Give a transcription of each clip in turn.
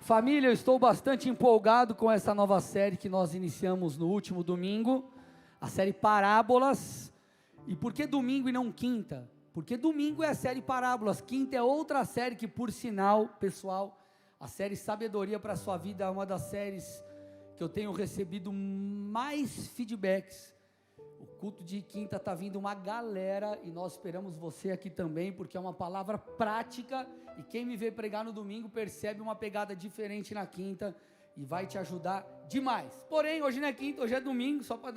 Família, eu estou bastante empolgado com essa nova série que nós iniciamos no último domingo, a série Parábolas. E por que domingo e não quinta? Porque domingo é a série Parábolas, quinta é outra série que, por sinal, pessoal, a série Sabedoria para a Sua Vida é uma das séries que eu tenho recebido mais feedbacks. O culto de quinta está vindo uma galera e nós esperamos você aqui também, porque é uma palavra prática e quem me vê pregar no domingo percebe uma pegada diferente na quinta e vai te ajudar demais. Porém, hoje não é quinta, hoje é domingo, só para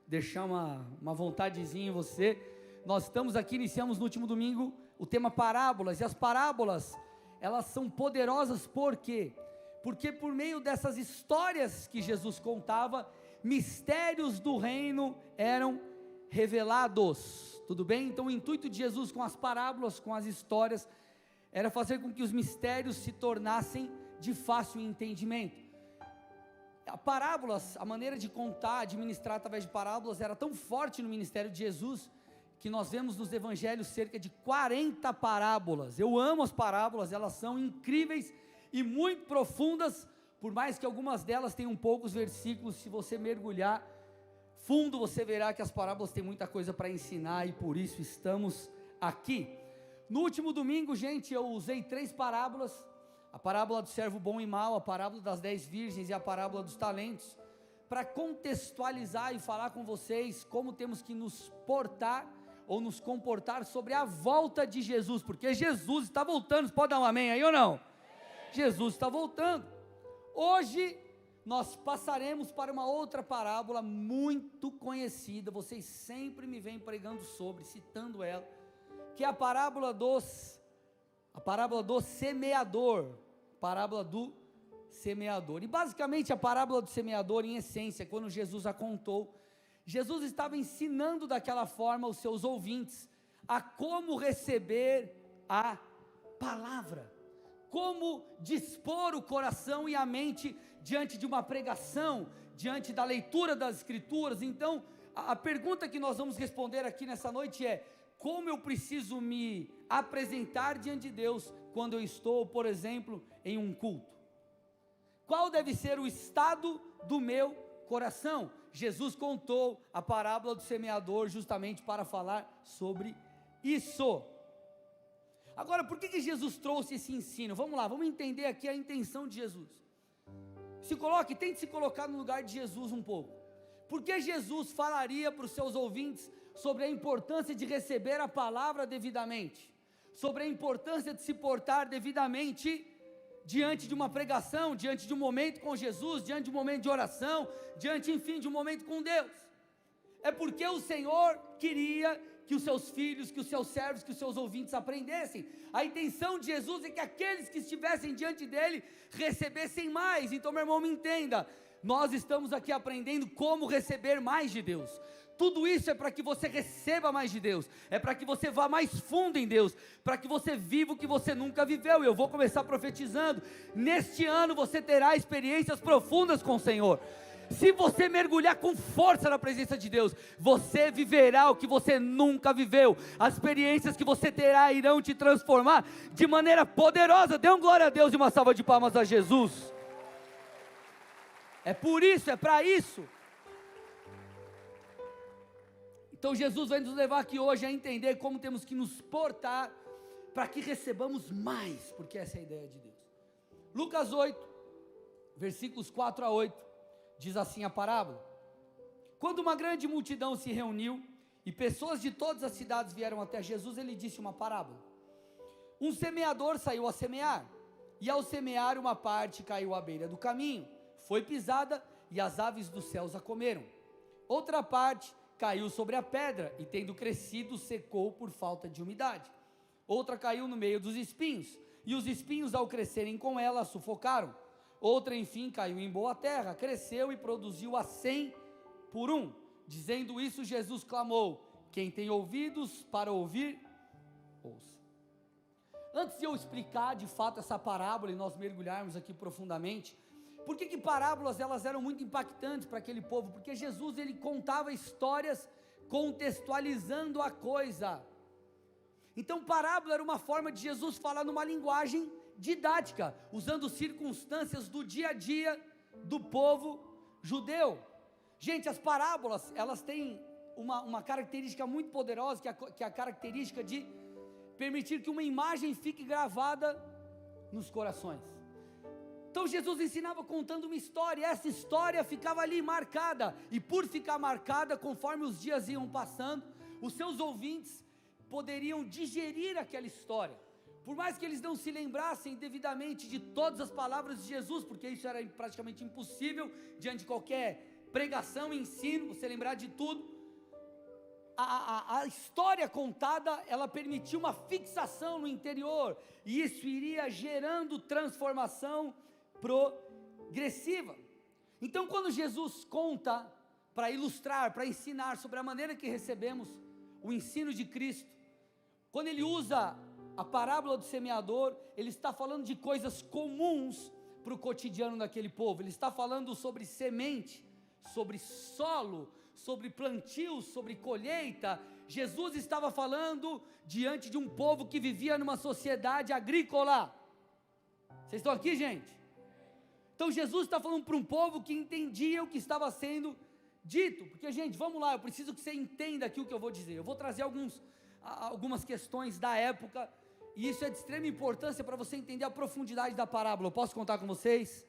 deixar uma vontadezinha em você. Nós estamos aqui, iniciamos no último domingo o tema parábolas, e as parábolas, elas são poderosas por quê? Porque por meio dessas histórias que Jesus contava, mistérios do reino eram revelados, tudo bem? Então o intuito de Jesus com as parábolas, com as histórias, era fazer com que os mistérios se tornassem de fácil entendimento. Parábolas, a maneira de contar, de ministrar através de parábolas, era tão forte no ministério de Jesus, que nós vemos nos evangelhos cerca de 40 parábolas. Eu amo as parábolas, elas são incríveis e muito profundas, por mais que algumas delas tenham poucos versículos. Se você mergulhar fundo, você verá que as parábolas têm muita coisa para ensinar, e por isso estamos aqui. No último domingo, gente, eu usei 3 parábolas, a parábola do servo bom e mau, a parábola das 10 virgens e a parábola dos talentos, para contextualizar e falar com vocês como temos que nos portar, ou nos comportar sobre a volta de Jesus, porque Jesus está voltando. Você pode dar um amém aí ou não? Jesus está voltando. Hoje nós passaremos para uma outra parábola muito conhecida, vocês sempre me vêm pregando sobre, citando ela, que é a parábola do semeador, e basicamente a parábola do semeador, em essência, quando Jesus a contou, Jesus estava ensinando daquela forma os seus ouvintes, a como receber a palavra, como dispor o coração e a mente diante de uma pregação, diante da leitura das escrituras. Então, a pergunta que nós vamos responder aqui nessa noite é: como eu preciso me apresentar diante de Deus, quando eu estou, por exemplo, em um culto? Qual deve ser o estado do meu coração? Jesus contou a parábola do semeador justamente para falar sobre isso. Agora, por que Jesus trouxe esse ensino? Vamos lá, vamos entender aqui a intenção de Jesus. Tente se colocar no lugar de Jesus um pouco. Por que Jesus falaria para os seus ouvintes sobre a importância de receber a palavra devidamente? Sobre a importância de se portar devidamente diante de uma pregação, diante de um momento com Jesus, diante de um momento de oração, diante, enfim, de um momento com Deus? É porque o Senhor queria que os seus filhos, que os seus servos, que os seus ouvintes aprendessem. A intenção de Jesus é que aqueles que estivessem diante dele recebessem mais. Então, meu irmão, me entenda, nós estamos aqui aprendendo como receber mais de Deus. Tudo isso é para que você receba mais de Deus, é para que você vá mais fundo em Deus, para que você viva o que você nunca viveu. Eu vou começar profetizando: neste ano você terá experiências profundas com o Senhor. Se você mergulhar com força na presença de Deus, você viverá o que você nunca viveu. As experiências que você terá irão te transformar de maneira poderosa. Dê um glória a Deus e uma salva de palmas a Jesus. É por isso, é para isso. Então Jesus vai nos levar aqui hoje a entender como temos que nos portar para que recebamos mais, porque essa é a ideia de Deus. Lucas 8, versículos 4 a 8, diz assim a parábola: quando uma grande multidão se reuniu e pessoas de todas as cidades vieram até Jesus, ele disse uma parábola. Um semeador saiu a semear, e ao semear uma parte caiu à beira do caminho, foi pisada e as aves dos céus a comeram. Outra parte caiu sobre a pedra e, tendo crescido, secou por falta de umidade. Outra caiu no meio dos espinhos, e os espinhos, ao crescerem com ela, a sufocaram. Outra, enfim, caiu em boa terra, cresceu e produziu a 100 por 1. Dizendo isso, Jesus clamou: quem tem ouvidos para ouvir, ouça. Antes de eu explicar de fato essa parábola e nós mergulharmos aqui profundamente, por que parábolas elas eram muito impactantes para aquele povo? Porque Jesus, ele contava histórias contextualizando a coisa. Então parábola era uma forma de Jesus falar numa linguagem didática, usando circunstâncias do dia a dia do povo judeu. Gente, as parábolas, elas têm uma característica muito poderosa, que é a característica de permitir que uma imagem fique gravada nos corações. Então Jesus ensinava contando uma história, e essa história ficava ali marcada, e por ficar marcada, conforme os dias iam passando, os seus ouvintes poderiam digerir aquela história, por mais que eles não se lembrassem devidamente de todas as palavras de Jesus, porque isso era praticamente impossível, diante de qualquer pregação, ensino, você lembrar de tudo. A história contada, ela permitia uma fixação no interior, e isso iria gerando transformação progressiva. Então, quando Jesus conta, para ilustrar, para ensinar sobre a maneira que recebemos o ensino de Cristo, quando ele usa a parábola do semeador, ele está falando de coisas comuns para o cotidiano daquele povo. Ele está falando sobre semente, sobre solo, sobre plantio, sobre colheita. Jesus estava falando diante de um povo que vivia numa sociedade agrícola. Vocês estão aqui, gente? Então Jesus está falando para um povo que entendia o que estava sendo dito, porque, gente, vamos lá, eu preciso que você entenda aqui o que eu vou dizer. Eu vou trazer algumas questões da época, e isso é de extrema importância para você entender a profundidade da parábola. Eu posso contar com vocês?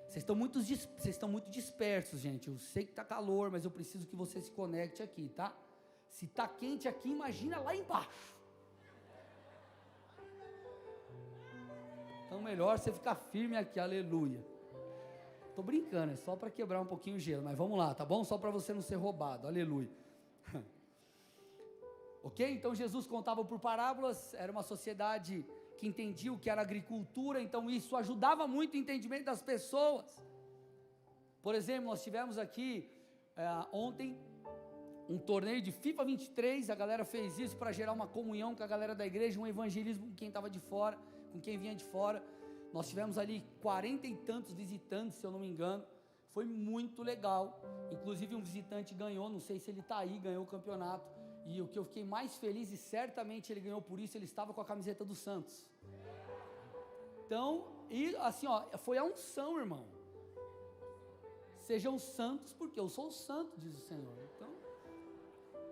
Vocês estão muito dispersos, gente. Eu sei que está calor, mas eu preciso que você se conecte aqui, tá? Se está quente aqui, imagina lá embaixo. Então melhor você ficar firme aqui, aleluia. Estou brincando, é só para quebrar um pouquinho o gelo, mas vamos lá, tá bom? Só para você não ser roubado, aleluia. Ok? Então Jesus contava por parábolas, era uma sociedade que entendia o que era agricultura, então isso ajudava muito o entendimento das pessoas. Por exemplo, nós tivemos aqui ontem um torneio de FIFA 23, a galera fez isso para gerar uma comunhão com a galera da igreja, um evangelismo com quem estava de fora, com quem vinha de fora. Nós tivemos ali 40 e tantos visitantes, se eu não me engano, foi muito legal, inclusive um visitante ganhou, não sei se ele está aí, ganhou o campeonato, e o que eu fiquei mais feliz, e certamente ele ganhou por isso, ele estava com a camiseta do Santos. Então, e assim, ó, foi a unção, irmão. Sejam santos, porque eu sou o santo, diz o Senhor. Então,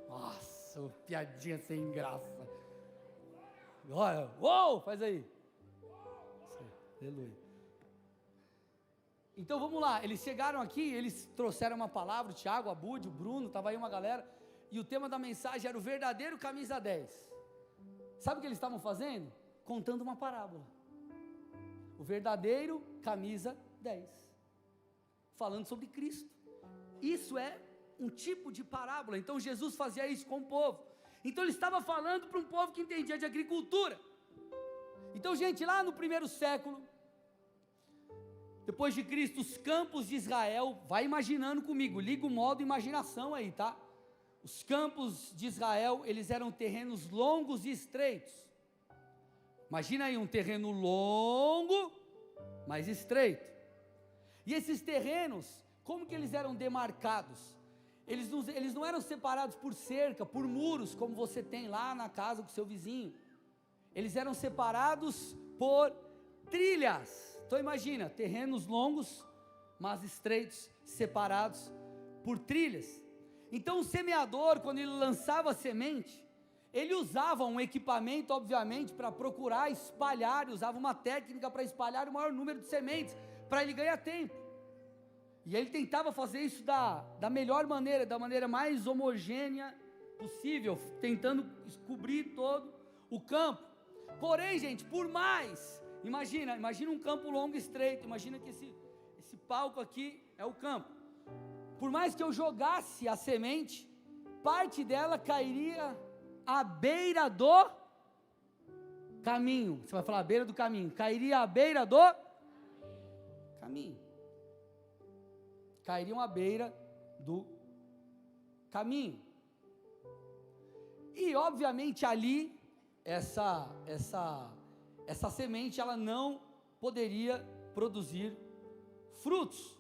nossa, piadinha sem graça. Olha, uou, faz aí. Aleluia. Então vamos lá, eles chegaram aqui, eles trouxeram uma palavra, o Thiago, a Bud, o Bruno, estava aí uma galera, e o tema da mensagem era o verdadeiro camisa 10. Sabe o que eles estavam fazendo? Contando uma parábola. O verdadeiro camisa 10. Falando sobre Cristo. Isso é um tipo de parábola. Então Jesus fazia isso com o povo. Então ele estava falando para um povo que entendia de agricultura. Então, gente, lá no primeiro século, depois de Cristo, os campos de Israel, vai imaginando comigo, liga o modo imaginação aí, tá? Os campos de Israel, eles eram terrenos longos e estreitos. Imagina aí um terreno longo, mas estreito. E esses terrenos, como que eles eram demarcados? Eles não eram separados por cerca, por muros, como você tem lá na casa com seu vizinho. Eles eram separados por trilhas. Então imagina, terrenos longos, mas estreitos, separados por trilhas. Então o semeador, quando ele lançava a semente, ele usava um equipamento, obviamente, para procurar espalhar, usava uma técnica para espalhar o maior número de sementes, para ele ganhar tempo. E ele tentava fazer isso da melhor maneira, da maneira mais homogênea possível, tentando cobrir todo o campo. Porém, gente, por mais, imagina um campo longo e estreito, imagina que esse palco aqui é o campo. Por mais que eu jogasse a semente, parte dela cairia à beira do caminho. Você vai falar à beira do caminho, cairia à beira do caminho. Cairiam à beira do caminho. E obviamente ali, essa semente, ela não poderia produzir frutos.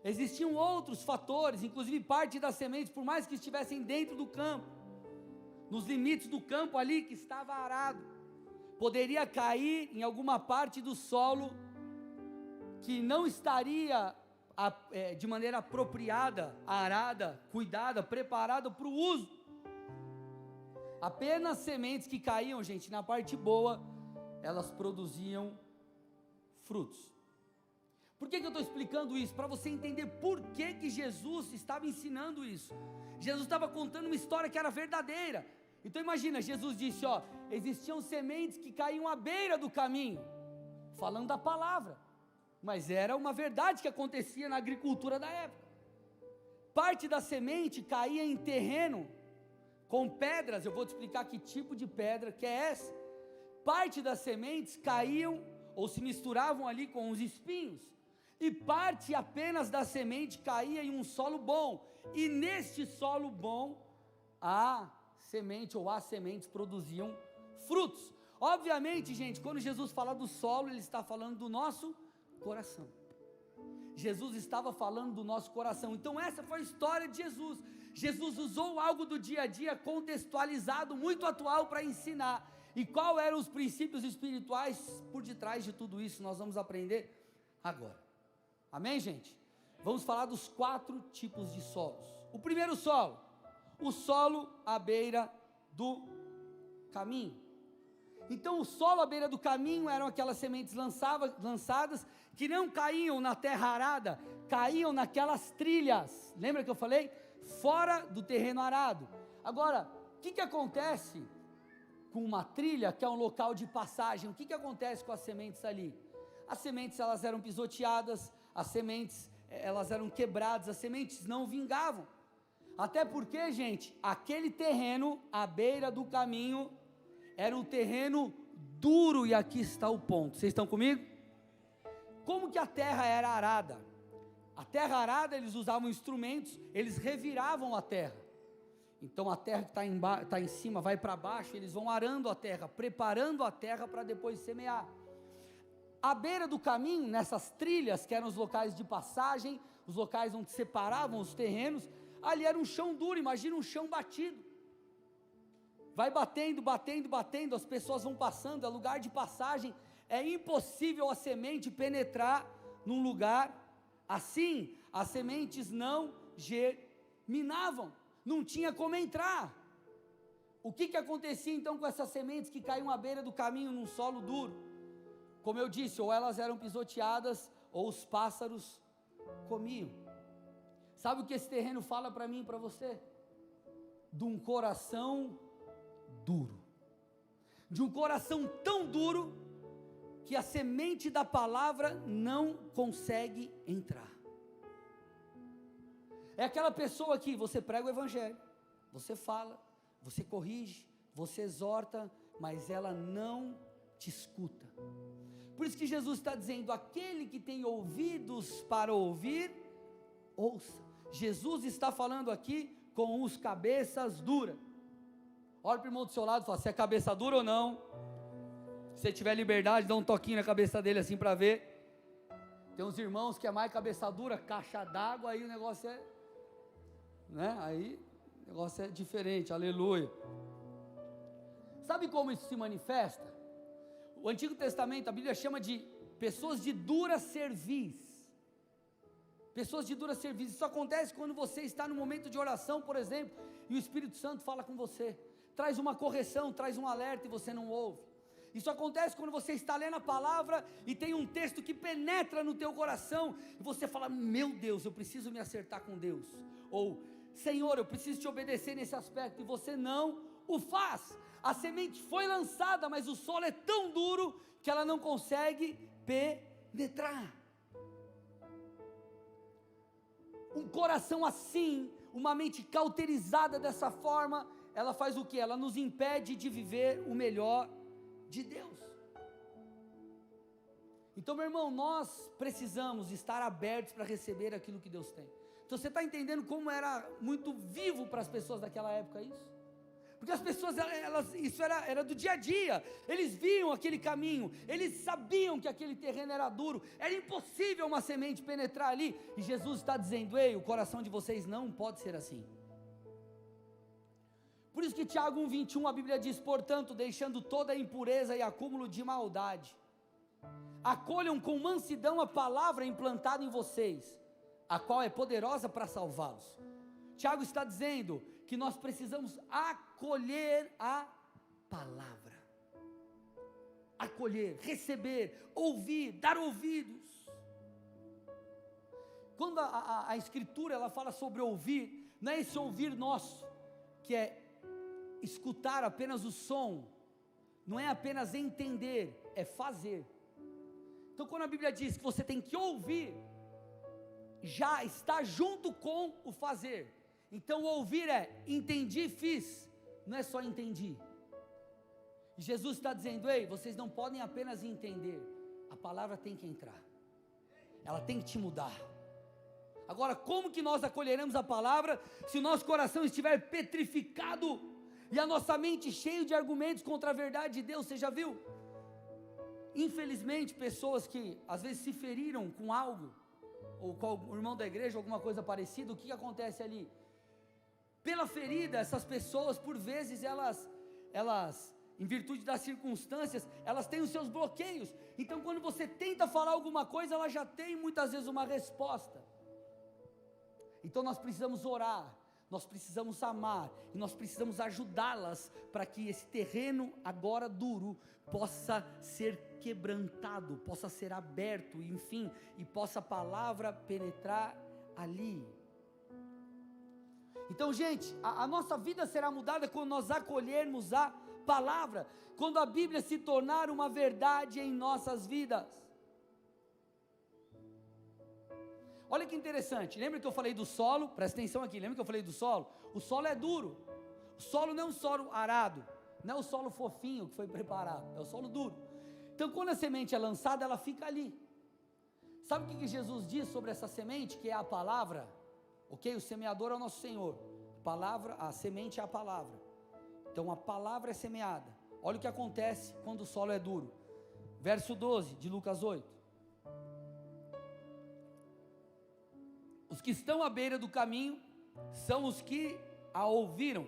Existiam outros fatores, inclusive parte das sementes, por mais que estivessem dentro do campo, nos limites do campo ali que estava arado, poderia cair em alguma parte do solo que não estaria de maneira apropriada, arada, cuidada, preparada para o uso. Apenas sementes que caíam, gente, na parte boa, elas produziam frutos. Por que eu estou explicando isso? Para você entender por que Jesus estava ensinando isso. Jesus estava contando uma história que era verdadeira. Então imagina, Jesus disse, existiam sementes que caíam à beira do caminho, falando da palavra, mas era uma verdade que acontecia na agricultura da época. Parte da semente caía em terreno com pedras, eu vou te explicar que tipo de pedra que é essa. Parte das sementes caíam ou se misturavam ali com os espinhos, e parte apenas da semente caía em um solo bom, e neste solo bom, a semente ou as sementes produziam frutos. Obviamente, gente, quando Jesus fala do solo, ele está falando do nosso coração. Jesus estava falando do nosso coração. Então essa foi a história de Jesus. Jesus usou algo do dia a dia contextualizado, muito atual, para ensinar. E qual eram os princípios espirituais por detrás de tudo isso? Nós vamos aprender agora. Amém, gente? Vamos falar dos 4 tipos de solos. O primeiro solo, o solo à beira do caminho. Então o solo à beira do caminho eram aquelas sementes lançadas que não caíam na terra arada, caíam naquelas trilhas. Lembra que eu falei? Fora do terreno arado. Agora, o que acontece com uma trilha, que é um local de passagem? O que acontece com as sementes ali? As sementes, elas eram pisoteadas, as sementes, elas eram quebradas, as sementes não vingavam. Até porque, gente, aquele terreno à beira do caminho era um terreno duro, e aqui está o ponto. Vocês estão comigo? Como que a terra era arada? A terra arada, eles usavam instrumentos, eles reviravam a terra. Então a terra que está em cima vai para baixo, eles vão arando a terra, preparando a terra para depois semear. À beira do caminho, nessas trilhas, que eram os locais de passagem, os locais onde separavam os terrenos, ali era um chão duro, imagina um chão batido. Vai batendo, batendo, batendo, as pessoas vão passando, é lugar de passagem, é impossível a semente penetrar num lugar assim. As sementes não germinavam, não tinha como entrar. O que acontecia então com essas sementes que caíam à beira do caminho num solo duro? Como eu disse, ou elas eram pisoteadas, ou os pássaros comiam. Sabe o que esse terreno fala para mim e para você? De um coração duro, de um coração tão duro, que a semente da palavra não consegue entrar. É aquela pessoa que você prega o evangelho, você fala, você corrige, você exorta, mas ela não te escuta. Por isso que Jesus está dizendo, aquele que tem ouvidos para ouvir, ouça. Jesus está falando aqui com os cabeças duras. Olha para o irmão do seu lado e fala, você é cabeça dura ou não? Se você tiver liberdade, dá um toquinho na cabeça dele assim para ver. Tem uns irmãos que é mais cabeça dura, caixa d'água, aí o negócio é, né? Aí o negócio é diferente, aleluia. Sabe como isso se manifesta? O Antigo Testamento, a Bíblia chama de pessoas de dura cerviz. Pessoas de dura cerviz. Isso acontece quando você está no momento de oração, por exemplo, e o Espírito Santo fala com você, traz uma correção, traz um alerta e você não ouve. Isso acontece quando você está lendo a palavra e tem um texto que penetra no teu coração e você fala, meu Deus, eu preciso me acertar com Deus. Ou, Senhor, eu preciso te obedecer nesse aspecto, e você não o faz. A semente foi lançada, mas o solo é tão duro que ela não consegue penetrar. Um coração assim, uma mente cauterizada dessa forma, ela faz o que? Ela nos impede de viver o melhor de Deus. Então, meu irmão, nós precisamos estar abertos para receber aquilo que Deus tem. Então você está entendendo como era muito vivo para as pessoas daquela época isso? Porque as pessoas, isso era do dia a dia, eles viam aquele caminho, eles sabiam que aquele terreno era duro, era impossível uma semente penetrar ali, e Jesus está dizendo, ei, o coração de vocês não pode ser assim. Por isso que Tiago 1,21 a Bíblia diz: portanto, deixando toda a impureza e acúmulo de maldade, acolham com mansidão a palavra implantada em vocês, a qual é poderosa para salvá-los. Tiago está dizendo que nós precisamos acolher a palavra, acolher, receber, ouvir, dar ouvidos. Quando a Escritura ela fala sobre ouvir, não é esse ouvir nosso, que é escutar apenas o som, não é apenas entender, é fazer. Então quando a Bíblia diz que você tem que ouvir, já está junto com o fazer. Então o ouvir é entendi, fiz, não é só entendi. E Jesus está dizendo: ei, vocês não podem apenas entender, a palavra tem que entrar, ela tem que te mudar. Agora, como que nós acolheremos a palavra se o nosso coração estiver petrificado e a nossa mente cheia de argumentos contra a verdade de Deus? Você já viu? Infelizmente, pessoas que às vezes se feriram com algo, ou com o irmão da igreja, alguma coisa parecida, o que acontece ali? Pela ferida, essas pessoas, por vezes, elas, em virtude das circunstâncias, elas têm os seus bloqueios. Então, quando você tenta falar alguma coisa, ela já tem muitas vezes uma resposta. Então, nós precisamos orar, nós precisamos amar, e nós precisamos ajudá-las, para que esse terreno agora duro, possa ser quebrantado, possa ser aberto, enfim, e possa a palavra penetrar ali. Então, gente, a nossa vida será mudada quando nós acolhermos a palavra, quando a Bíblia se tornar uma verdade em nossas vidas. Olha que interessante, lembra que eu falei do solo? Presta atenção aqui, lembra que eu falei do solo? O solo é duro, o solo não é um solo arado, não é o solo fofinho que foi preparado, é o solo duro. Então quando a semente é lançada, ela fica ali. Sabe o que Jesus diz sobre essa semente, que é a palavra? Ok, o semeador é o nosso Senhor, a semente é a palavra. Então a palavra é semeada. Olha o que acontece quando o solo é duro. Verso 12 de Lucas 8. Os que estão à beira do caminho são os que a ouviram.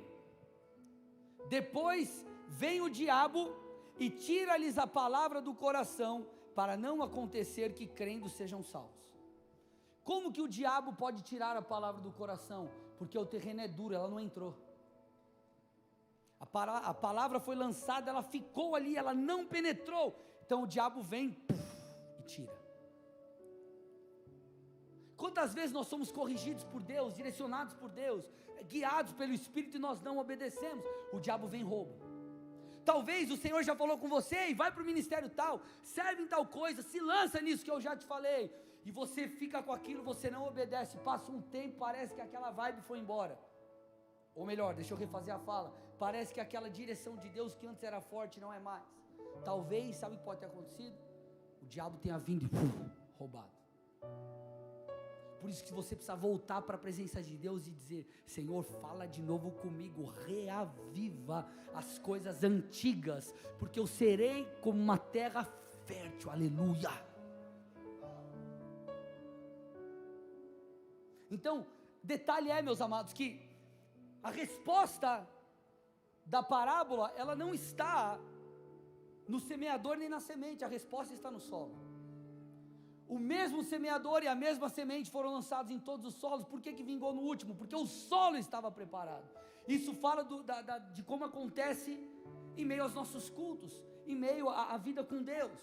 Depois vem o diabo e tira-lhes a palavra do coração, para não acontecer que crendo sejam salvos. Como que o diabo pode tirar a palavra do coração? Porque o terreno é duro, ela não entrou. A palavra foi lançada, ela ficou ali, ela não penetrou. Então o diabo vem e tira. Quantas vezes nós somos corrigidos por Deus, direcionados por Deus, guiados pelo Espírito, e nós não obedecemos? O diabo vem e rouba. Talvez o Senhor já falou com você, e vai para o ministério tal, serve em tal coisa, se lança nisso que eu já te falei, e você fica com aquilo, você não obedece, passa um tempo, parece que aquela vibe foi embora. Ou melhor, deixa eu refazer a fala, parece que aquela direção de Deus que antes era forte não é mais. Talvez, sabe o que pode ter acontecido? O diabo tenha vindo e roubado. Por isso que você precisa voltar para a presença de Deus e dizer: Senhor, fala de novo comigo, reaviva as coisas antigas, porque eu serei como uma terra fértil, aleluia. Então, detalhe é, meus amados, que a resposta da parábola, ela não está no semeador nem na semente, a resposta está no solo. O mesmo semeador e a mesma semente foram lançados em todos os solos. Por que vingou no último? Porque o solo estava preparado. Isso fala de como acontece em meio aos nossos cultos, em meio à vida com Deus.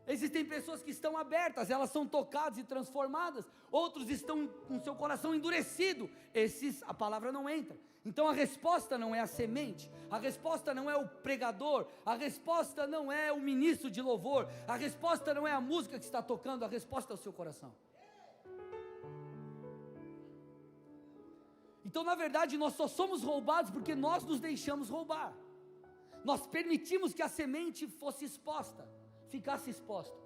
Existem pessoas que estão abertas, elas são tocadas e transformadas. Outros estão com seu coração endurecido. Esses, a palavra não entra. Então a resposta não é a semente, a resposta não é o pregador, a resposta não é o ministro de louvor, a resposta não é a música que está tocando, a resposta é o seu coração. Então, na verdade, nós só somos roubados porque nós nos deixamos roubar. Nós permitimos que a semente fosse exposta, ficasse exposta.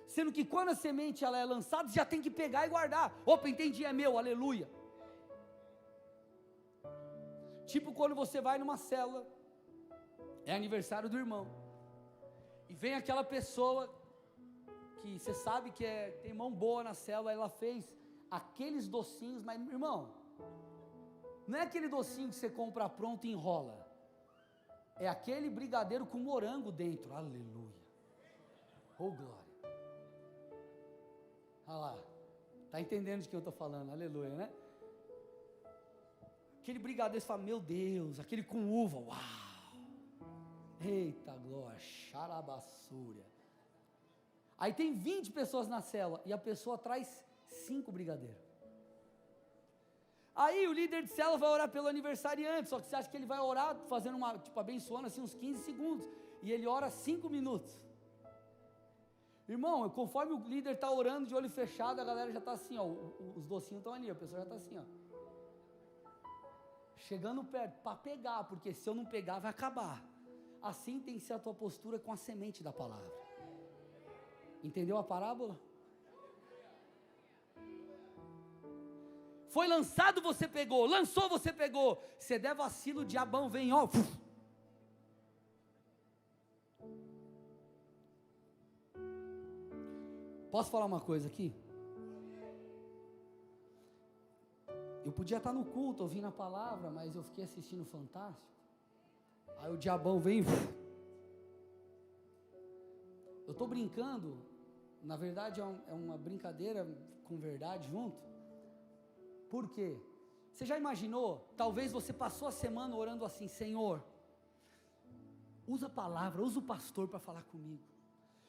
Sendo que quando a semente ela é lançada, já tem que pegar e guardar. Opa, entendi, é meu, aleluia. Tipo quando você vai numa célula, é aniversário do irmão, e vem aquela pessoa que você sabe que tem mão boa na célula, ela fez aqueles docinhos, mas irmão, Não é aquele docinho que você compra pronto e enrola. É aquele brigadeiro com morango dentro. Aleluia. Oh, glória. Olha lá. Está entendendo de quem eu estou falando? Aleluia, né? Aquele brigadeiro, você fala, meu Deus, aquele com uva. Uau. Eita glória. Xarabassúria. Aí tem 20 pessoas na célula e a pessoa traz 5 brigadeiros. Aí o líder de célula vai orar pelo aniversariante, só que você acha que ele vai orar fazendo uma, tipo, abençoando assim uns 15 segundos, e ele ora 5 minutos. Irmão, conforme o líder está orando de olho fechado, a galera já está assim, ó, os docinhos estão ali, a pessoa já está assim, ó, chegando perto, para pegar, porque se eu não pegar vai acabar. Assim tem que ser a tua postura com a semente da palavra. Entendeu a parábola? Foi lançado, você pegou. Lançou, você pegou. Você der vacilo, o diabão vem, ó. Posso falar uma coisa aqui? Eu podia estar no culto, ouvindo a palavra, mas eu fiquei assistindo Fantástico. Aí o diabão vem. Eu estou brincando. Na verdade é uma brincadeira com verdade junto. Por quê? Você já imaginou? Talvez você passou a semana orando assim, Senhor, usa a palavra, usa o pastor para falar comigo.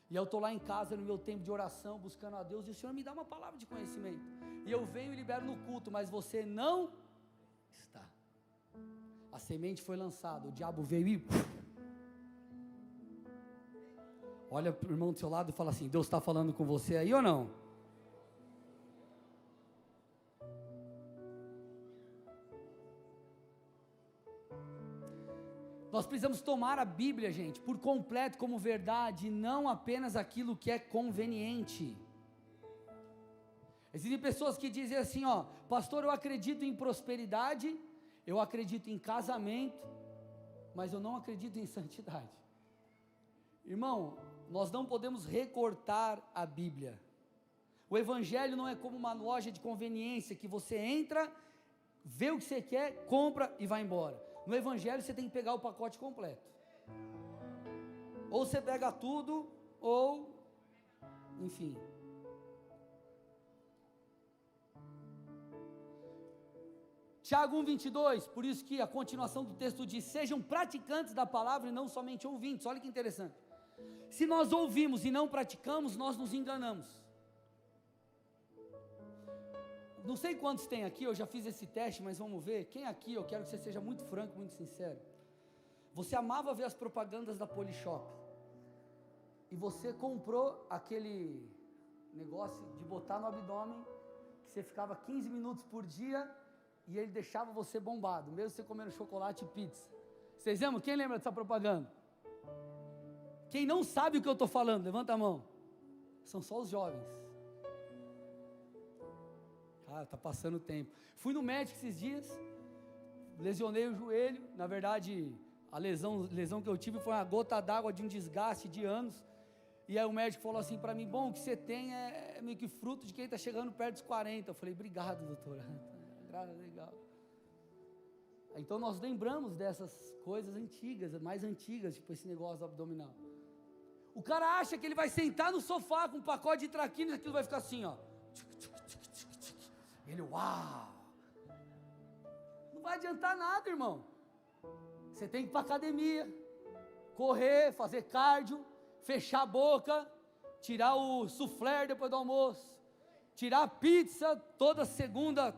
E eu estou lá em casa, no meu tempo de oração, buscando a Deus, e o Senhor me dá uma palavra de conhecimento. E eu venho e libero no culto, mas você não está. A semente foi lançada, o diabo veio e... Olha para o irmão do seu lado e fala assim, Deus está falando com você aí ou não? Nós precisamos tomar a Bíblia, gente, por completo como verdade, e não apenas aquilo que é conveniente. Existem pessoas que dizem assim, ó, pastor, eu acredito em prosperidade, eu acredito em casamento, mas eu não acredito em santidade. Irmão, nós não podemos recortar a Bíblia. O Evangelho não é como uma loja de conveniência, que você entra, vê o que você quer, compra e vai embora. No Evangelho você tem que pegar o pacote completo. Ou você pega tudo, ou, enfim. Tiago 1,22, por isso que a continuação do texto diz, sejam praticantes da palavra e não somente ouvintes. Olha que interessante. Se nós ouvimos e não praticamos, nós nos enganamos. Não sei quantos tem aqui, eu já fiz esse teste, mas vamos ver. Quem aqui, eu quero que você seja muito franco, muito sincero. Você amava ver as propagandas da Polishop. E você comprou aquele negócio de botar no abdômen, que você ficava 15 minutos por dia, e ele deixava você bombado, mesmo você comendo chocolate e pizza. Vocês lembram? Quem lembra dessa propaganda? Quem não sabe o que eu estou falando, levanta a mão. São só os jovens. Cara, está passando o tempo. Fui no médico esses dias, lesionei o joelho. Na verdade, a lesão que eu tive foi uma gota d'água de um desgaste de anos. E aí o médico falou assim para mim, bom, o que você tem é meio que fruto de quem está chegando perto dos 40. Eu falei, obrigado, doutora. Legal. Então nós lembramos dessas coisas antigas, mais antigas, tipo esse negócio abdominal. O cara acha que ele vai sentar no sofá com um pacote de traquinas e aquilo vai ficar assim, ó. Ele, uau! Não vai adiantar nada, irmão. Você tem que ir para academia, correr, fazer cardio, fechar a boca, tirar o soufflé depois do almoço, tirar a pizza toda segunda,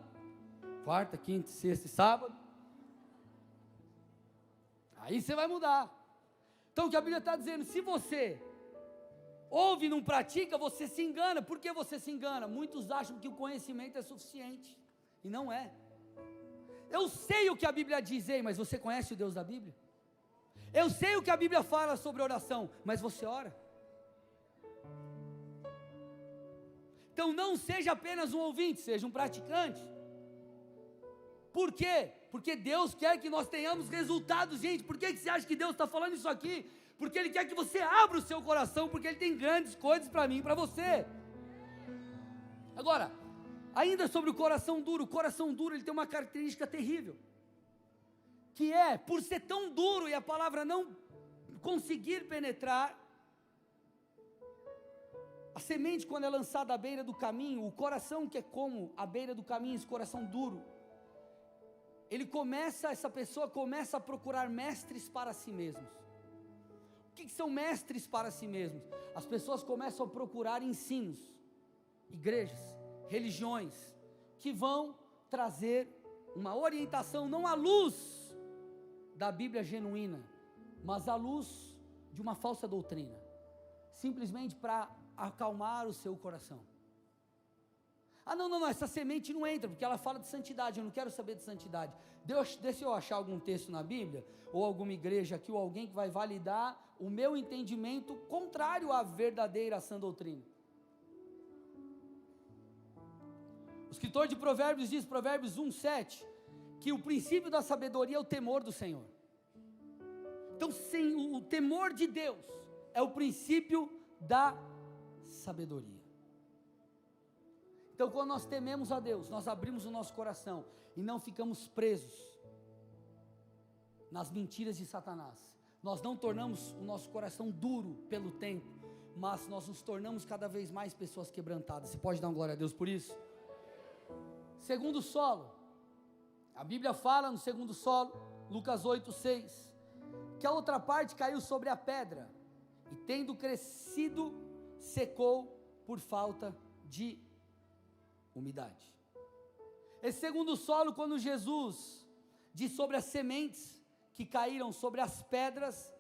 quarta, quinta, sexta e sábado. Aí você vai mudar. Então o que a Bíblia está dizendo, se você ouve e não pratica, você se engana. Por que você se engana? Muitos acham que o conhecimento é suficiente, e não é. Eu sei o que a Bíblia diz, mas você conhece o Deus da Bíblia? Eu sei o que a Bíblia fala sobre oração, mas você ora? Então não seja apenas um ouvinte, seja um praticante. Por quê? Porque Deus quer que nós tenhamos resultados, gente. Por que você acha que Deus está falando isso aqui? Porque Ele quer que você abra o seu coração, porque Ele tem grandes coisas para mim e para você. Agora, ainda sobre o coração duro ele tem uma característica terrível. que é, por ser tão duro e a palavra não conseguir penetrar, a semente, quando é lançada à beira do caminho, o coração que é como à beira do caminho, esse coração duro, essa pessoa começa a procurar mestres para si mesmos. O que são mestres para si mesmos? As pessoas começam a procurar ensinos, igrejas, religiões, que vão trazer uma orientação, não à luz da Bíblia genuína, mas à luz de uma falsa doutrina, simplesmente para acalmar o seu coração. Não, essa semente não entra, porque ela fala de santidade, eu não quero saber de santidade. Deixa eu achar algum texto na Bíblia, ou alguma igreja aqui, ou alguém que vai validar o meu entendimento contrário à verdadeira sã doutrina. O escritor de Provérbios diz, Provérbios 1:7, que o princípio da sabedoria é o temor do Senhor. Então, o temor de Deus é o princípio da sabedoria. Então, quando nós tememos a Deus, nós abrimos o nosso coração e não ficamos presos nas mentiras de Satanás. Nós não tornamos o nosso coração duro pelo tempo, mas nós nos tornamos cada vez mais pessoas quebrantadas. Você pode dar uma glória a Deus por isso? Segundo solo, a Bíblia fala no segundo solo, Lucas 8:6, que a outra parte caiu sobre a pedra, e tendo crescido, secou por falta de umidade. Esse segundo solo, quando Jesus diz sobre as sementes que caíram sobre as pedras,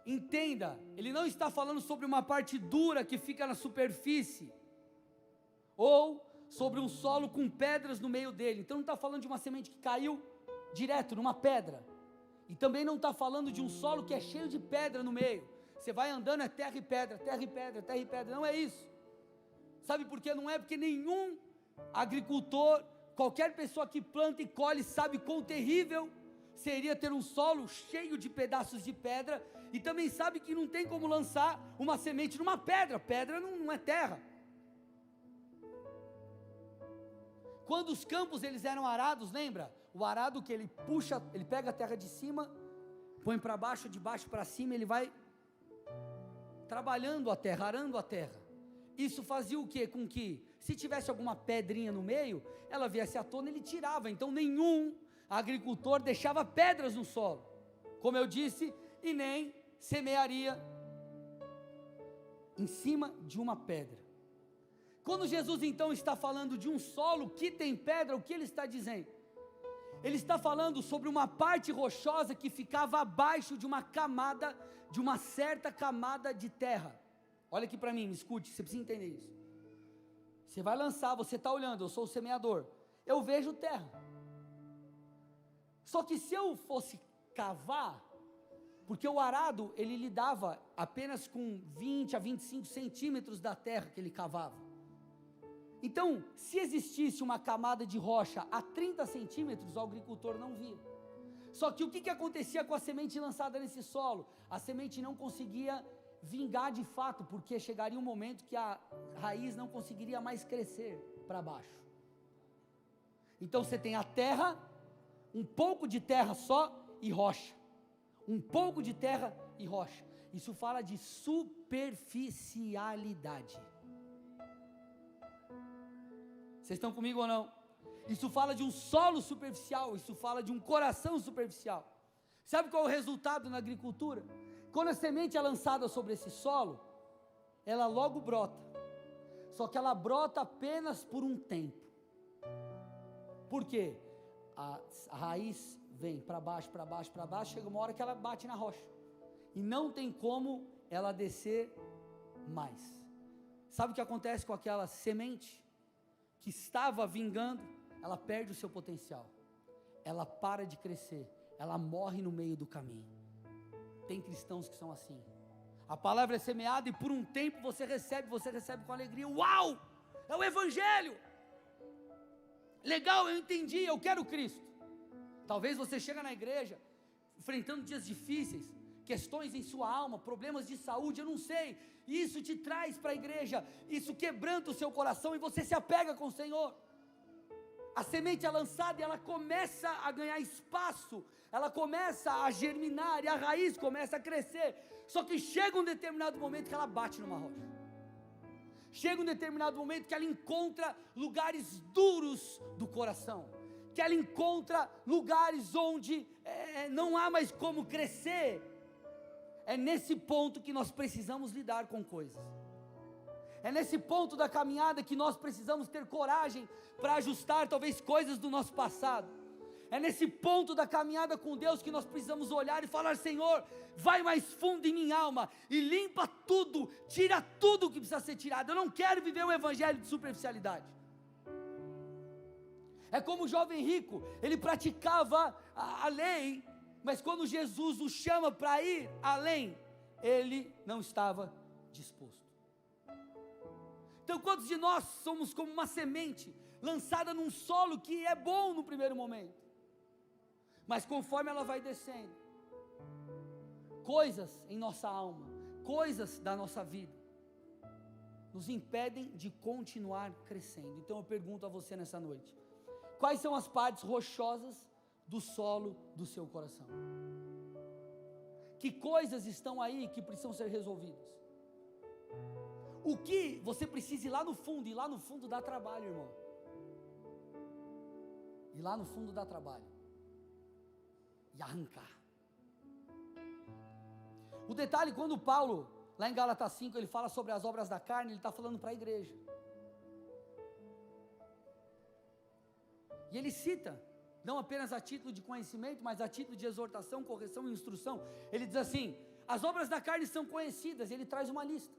entenda, ele não está falando sobre uma parte dura que fica na superfície, ou sobre um solo com pedras no meio dele. Então não está falando de uma semente que caiu direto numa pedra, e também não está falando de um solo que é cheio de pedra no meio. Você vai andando, é terra e pedra, terra e pedra, terra e pedra. Não é isso. Sabe por quê? Não é porque nenhum agricultor, qualquer pessoa que planta e colhe, sabe quão terrível seria ter um solo cheio de pedaços de pedra, e também sabe que não tem como lançar uma semente numa pedra. Pedra não é terra. Quando os campos eles eram arados, lembra? O arado que ele puxa, ele pega a terra de cima, põe para baixo, de baixo para cima, ele vai trabalhando a terra, arando a terra. Isso fazia o quê? Com que, se tivesse alguma pedrinha no meio, ela viesse à tona, ele tirava. Então nenhum agricultor deixava pedras no solo, como eu disse, e nem semearia em cima de uma pedra. Quando Jesus então está falando de um solo que tem pedra, o que ele está dizendo? Ele está falando sobre uma parte rochosa que ficava abaixo de uma camada, de uma certa camada de terra. Olha aqui para mim, me escute, você precisa entender isso. Você vai lançar, você está olhando, eu sou o semeador, eu vejo terra. Só que se eu fosse cavar, porque o arado, ele lidava apenas com 20 a 25 centímetros da terra que ele cavava. Então, se existisse uma camada de rocha a 30 centímetros, o agricultor não via. Só que o que acontecia com a semente lançada nesse solo? A semente não conseguia vingar de fato, porque chegaria um momento que a raiz não conseguiria mais crescer para baixo. Então você tem a terra, um pouco de terra só e rocha. Um pouco de terra e rocha. Isso fala de superficialidade. Vocês estão comigo ou não? Isso fala de um solo superficial, isso fala de um coração superficial. Sabe qual é o resultado na agricultura? Quando a semente é lançada sobre esse solo, ela logo brota. Só que ela brota apenas por um tempo. Por quê? A raiz vem para baixo, para baixo, para baixo, chega uma hora que ela bate na rocha. E não tem como ela descer mais. Sabe o que acontece com aquela semente que estava vingando? Ela perde o seu potencial. Ela para de crescer. Ela morre no meio do caminho. Tem cristãos que são assim. A palavra é semeada e por um tempo você recebe com alegria. Uau! É o Evangelho! Legal, eu entendi, eu quero Cristo. Talvez você chega na igreja enfrentando dias difíceis, questões em sua alma, problemas de saúde, eu não sei. Isso te traz para a igreja, isso quebranta o seu coração e você se apega com o Senhor. a semente é lançada e ela começa a ganhar espaço, ela começa a germinar e a raiz começa a crescer. Só que chega um determinado momento que ela bate numa rocha. Chega um determinado momento que ela encontra lugares duros do coração, que ela encontra lugares onde não há mais como crescer. É nesse ponto que nós precisamos lidar com coisas. É nesse ponto da caminhada que nós precisamos ter coragem para ajustar talvez coisas do nosso passado. É nesse ponto da caminhada com Deus que nós precisamos olhar e falar: Senhor, vai mais fundo em minha alma e limpa tudo, tira tudo que precisa ser tirado. Eu não quero viver um evangelho de superficialidade. É como o jovem rico, ele praticava a lei, mas quando Jesus o chama para ir além, ele não estava disposto. Então, quantos de nós somos como uma semente lançada num solo que é bom no primeiro momento, mas conforme ela vai descendo, coisas em nossa alma, coisas da nossa vida, nos impedem de continuar crescendo. Então eu pergunto a você nessa noite: quais são as partes rochosas do solo do seu coração? Que coisas estão aí que precisam ser resolvidas? O que você precisa ir lá no fundo, e lá no fundo dá trabalho, irmão. E lá no fundo dá trabalho. E arrancar. O detalhe, quando Paulo, lá em Gálatas 5, ele fala sobre as obras da carne, ele está falando para a igreja. E ele cita, não apenas a título de conhecimento, mas a título de exortação, correção e instrução. Ele diz assim: as obras da carne são conhecidas, ele traz uma lista: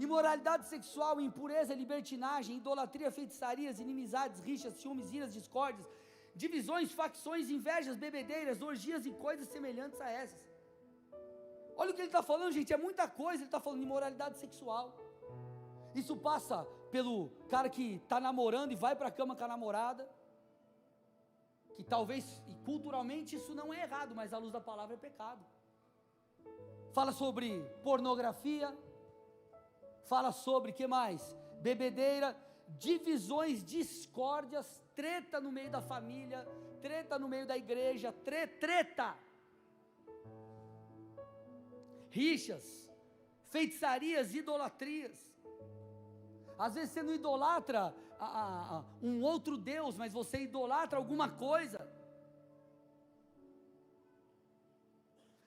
imoralidade sexual, impureza, libertinagem, idolatria, feitiçarias, inimizades, rixas, ciúmes, iras, discórdias, divisões, facções, invejas, bebedeiras, orgias e coisas semelhantes a essas. Olha o que ele está falando, gente, é muita coisa. Ele está falando de imoralidade sexual. Isso passa pelo cara que está namorando e vai para a cama com a namorada, que talvez, e culturalmente isso não é errado, mas à luz da palavra é pecado. Fala sobre pornografia, fala sobre, que mais? Bebedeira, divisões, discórdias, treta no meio da família, treta no meio da igreja, treta, rixas, feitiçarias, idolatrias. Às vezes você não idolatra um outro Deus, mas você idolatra alguma coisa.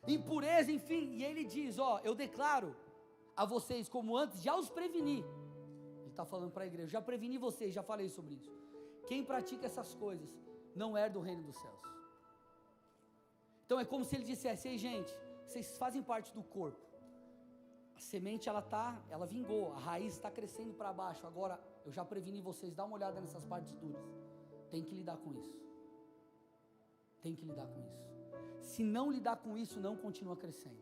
Impureza, enfim. E ele diz: ó, eu declaro a vocês, como antes, já os preveni. Ele está falando para a igreja: já preveni vocês, já falei sobre isso. Quem pratica essas coisas não herda o reino dos céus. Então é como se ele dissesse: ei, gente, vocês fazem parte do corpo. A semente ela vingou, a raiz está crescendo para baixo. Agora eu já preveni vocês, dá uma olhada nessas partes duras. Tem que lidar com isso. Tem que lidar com isso. Se não lidar com isso, não continua crescendo.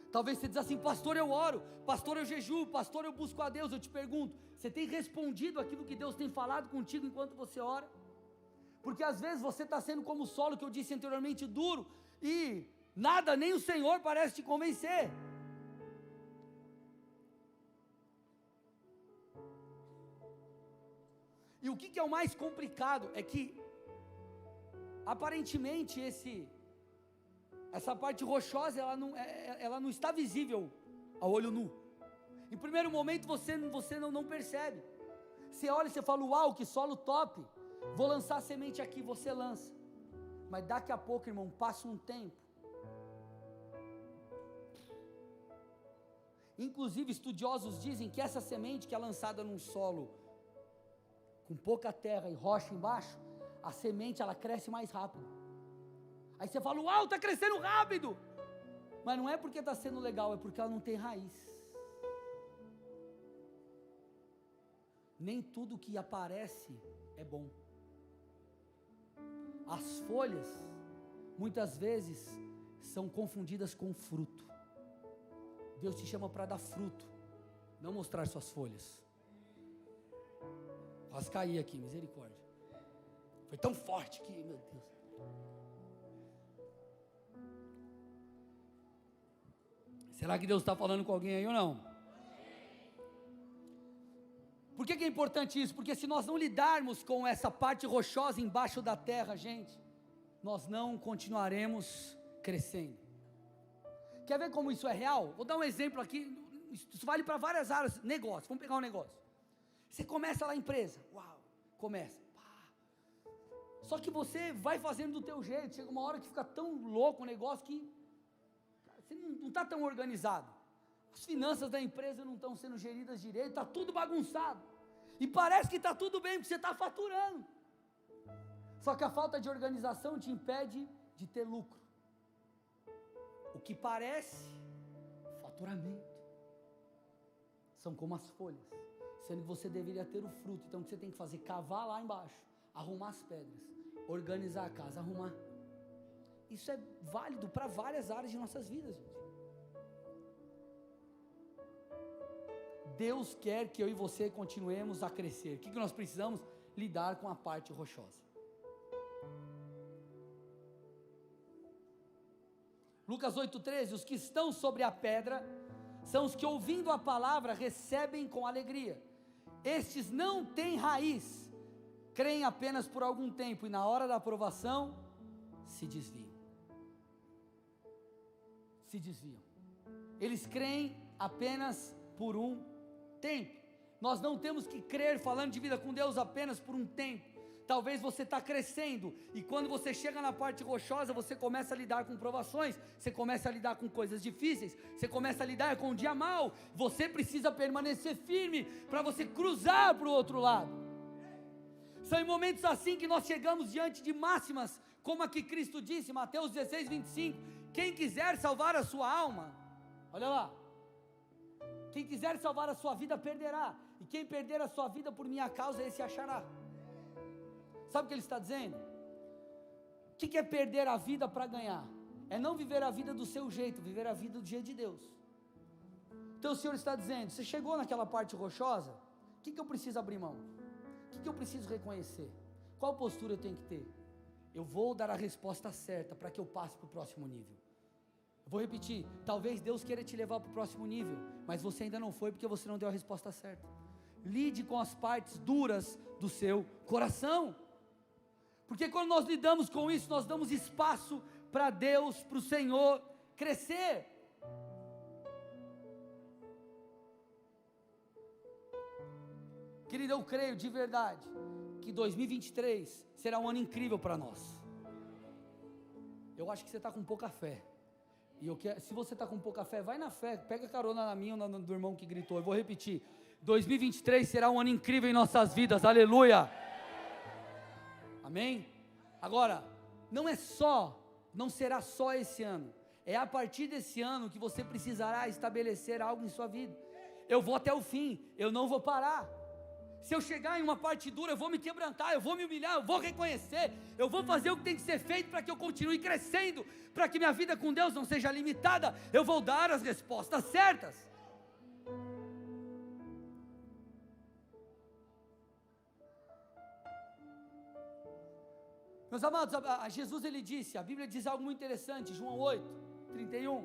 Talvez você diz assim: pastor, eu oro, pastor, eu jejuo, pastor, eu busco a Deus. Eu te pergunto, você tem respondido aquilo que Deus tem falado contigo enquanto você ora? Porque às vezes você está sendo como o solo que eu disse anteriormente, duro, e nada, nem o Senhor parece te convencer. E o que é o mais complicado é que, aparentemente, essa parte rochosa, ela não está visível ao olho nu. Em primeiro momento você não percebe. Você olha e você fala: uau, que solo top, vou lançar a semente aqui. Você lança, mas daqui a pouco, irmão, passa um tempo. Inclusive estudiosos dizem que essa semente que é lançada num solo com pouca terra e rocha embaixo, a semente ela cresce mais rápido. Aí você fala: uau, está crescendo rápido. Mas não é porque está sendo legal, é porque ela não tem raiz. Nem tudo que aparece é bom. As folhas, muitas vezes, são confundidas com fruto. Deus te chama para dar fruto, não mostrar suas folhas. Quase caí aqui, misericórdia. Foi tão forte que, meu Deus. Será que Deus está falando com alguém aí ou não? Por que é importante isso? Porque se nós não lidarmos com essa parte rochosa embaixo da terra, gente, nós não continuaremos crescendo. Quer ver como isso é real? Vou dar um exemplo aqui, isso vale para várias áreas, negócio, vamos pegar um negócio. Você começa lá a empresa, uau, começa, pá. Só que você vai fazendo do teu jeito, chega uma hora que fica tão louco o negócio que você não está tão organizado. As finanças da empresa não estão sendo geridas direito, está tudo bagunçado. E parece que está tudo bem, porque você está faturando. Só que a falta de organização te impede de ter lucro. O que parece faturamento são como as folhas, sendo que você deveria ter o fruto. Então o que você tem que fazer? Cavar lá embaixo, arrumar as pedras, organizar a casa, arrumar. Isso é válido para várias áreas de nossas vidas, gente. Deus quer que eu e você continuemos a crescer. O que nós precisamos? Lidar com a parte rochosa. Lucas 8,13, os que estão sobre a pedra, são os que ouvindo a palavra, recebem com alegria. Estes não têm raiz, creem apenas por algum tempo, e na hora da aprovação, se desviam. Eles creem apenas por um tempo. Nós não temos que crer falando de vida com Deus apenas por um tempo. Talvez você está crescendo, e quando você chega na parte rochosa, você começa a lidar com provações, você começa a lidar com coisas difíceis, você começa a lidar com o dia mau, você precisa permanecer firme, para você cruzar para o outro lado. São em momentos assim que nós chegamos diante de máximas, como a que Cristo disse, Mateus 16:25, quem quiser salvar a sua alma, olha lá, quem quiser salvar a sua vida perderá, e quem perder a sua vida por minha causa, esse achará. Sabe o que ele está dizendo? O que é perder a vida para ganhar? É não viver a vida do seu jeito, viver a vida do jeito de Deus. Então o Senhor está dizendo, você chegou naquela parte rochosa, o que eu preciso abrir mão? O que eu preciso reconhecer? Qual postura eu tenho que ter? Eu vou dar a resposta certa para que eu passe para o próximo nível. Eu vou repetir, talvez Deus queira te levar para o próximo nível, mas você ainda não foi porque você não deu a resposta certa. Lide com as partes duras do seu coração. Porque quando nós lidamos com isso, nós damos espaço para Deus, para o Senhor crescer. Querido, eu creio de verdade que 2023 será um ano incrível para nós. Eu acho que você está com pouca fé. E se você está com pouca fé, vai na fé, pega carona na minha ou do irmão que gritou. Eu vou repetir, 2023 será um ano incrível em nossas vidas, aleluia. Amém? Agora, não será só esse ano, é a partir desse ano que você precisará estabelecer algo em sua vida. Eu vou até o fim, eu não vou parar. Se eu chegar em uma parte dura, eu vou me quebrantar, eu vou me humilhar, eu vou reconhecer, eu vou fazer o que tem que ser feito para que eu continue crescendo, para que minha vida com Deus não seja limitada, eu vou dar as respostas certas. Meus amados, Jesus ele disse, a Bíblia diz algo muito interessante, João 8:31.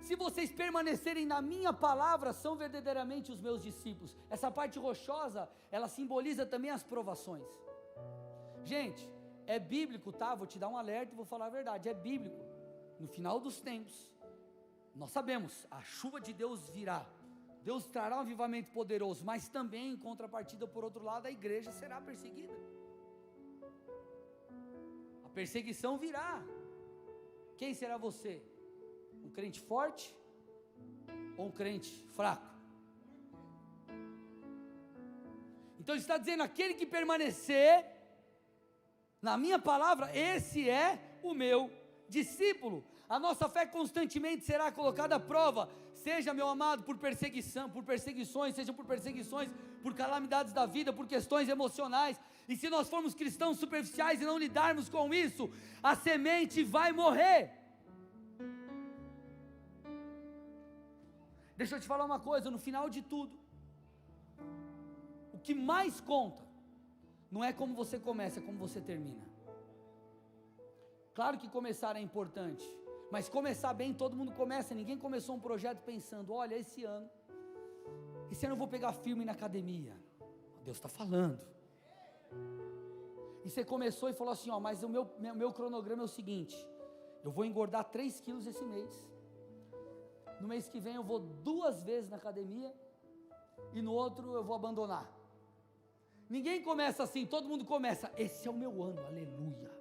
Se vocês permanecerem na minha palavra, são verdadeiramente os meus discípulos. Essa parte rochosa, ela simboliza também as provações. Gente, é bíblico, tá? Vou te dar um alerta e vou falar a verdade, é bíblico. No final dos tempos, nós sabemos, a chuva de Deus virá. Deus trará um avivamento poderoso, mas também em contrapartida, por outro lado, a igreja será perseguida. A perseguição virá. Quem será você? Um crente forte ou um crente fraco? Então ele está dizendo, aquele que permanecer na minha palavra, esse é o meu discípulo. A nossa fé constantemente será colocada à prova, seja, meu amado, por perseguições, seja por perseguições, por calamidades da vida, por questões emocionais. E se nós formos cristãos superficiais e não lidarmos com isso, a semente vai morrer. Deixa eu te falar uma coisa, no final de tudo, o que mais conta, não é como você começa, é como você termina. Claro que começar é importante, mas começar bem, todo mundo começa, ninguém começou um projeto pensando, olha, esse ano, esse ano eu vou pegar firme na academia. Deus está falando. E você começou e falou assim, ó, mas o meu cronograma é o seguinte, eu vou engordar 3 quilos esse mês. No mês que vem eu vou 2 vezes na academia, e no outro eu vou abandonar. Ninguém começa assim, todo mundo começa, esse é o meu ano, aleluia.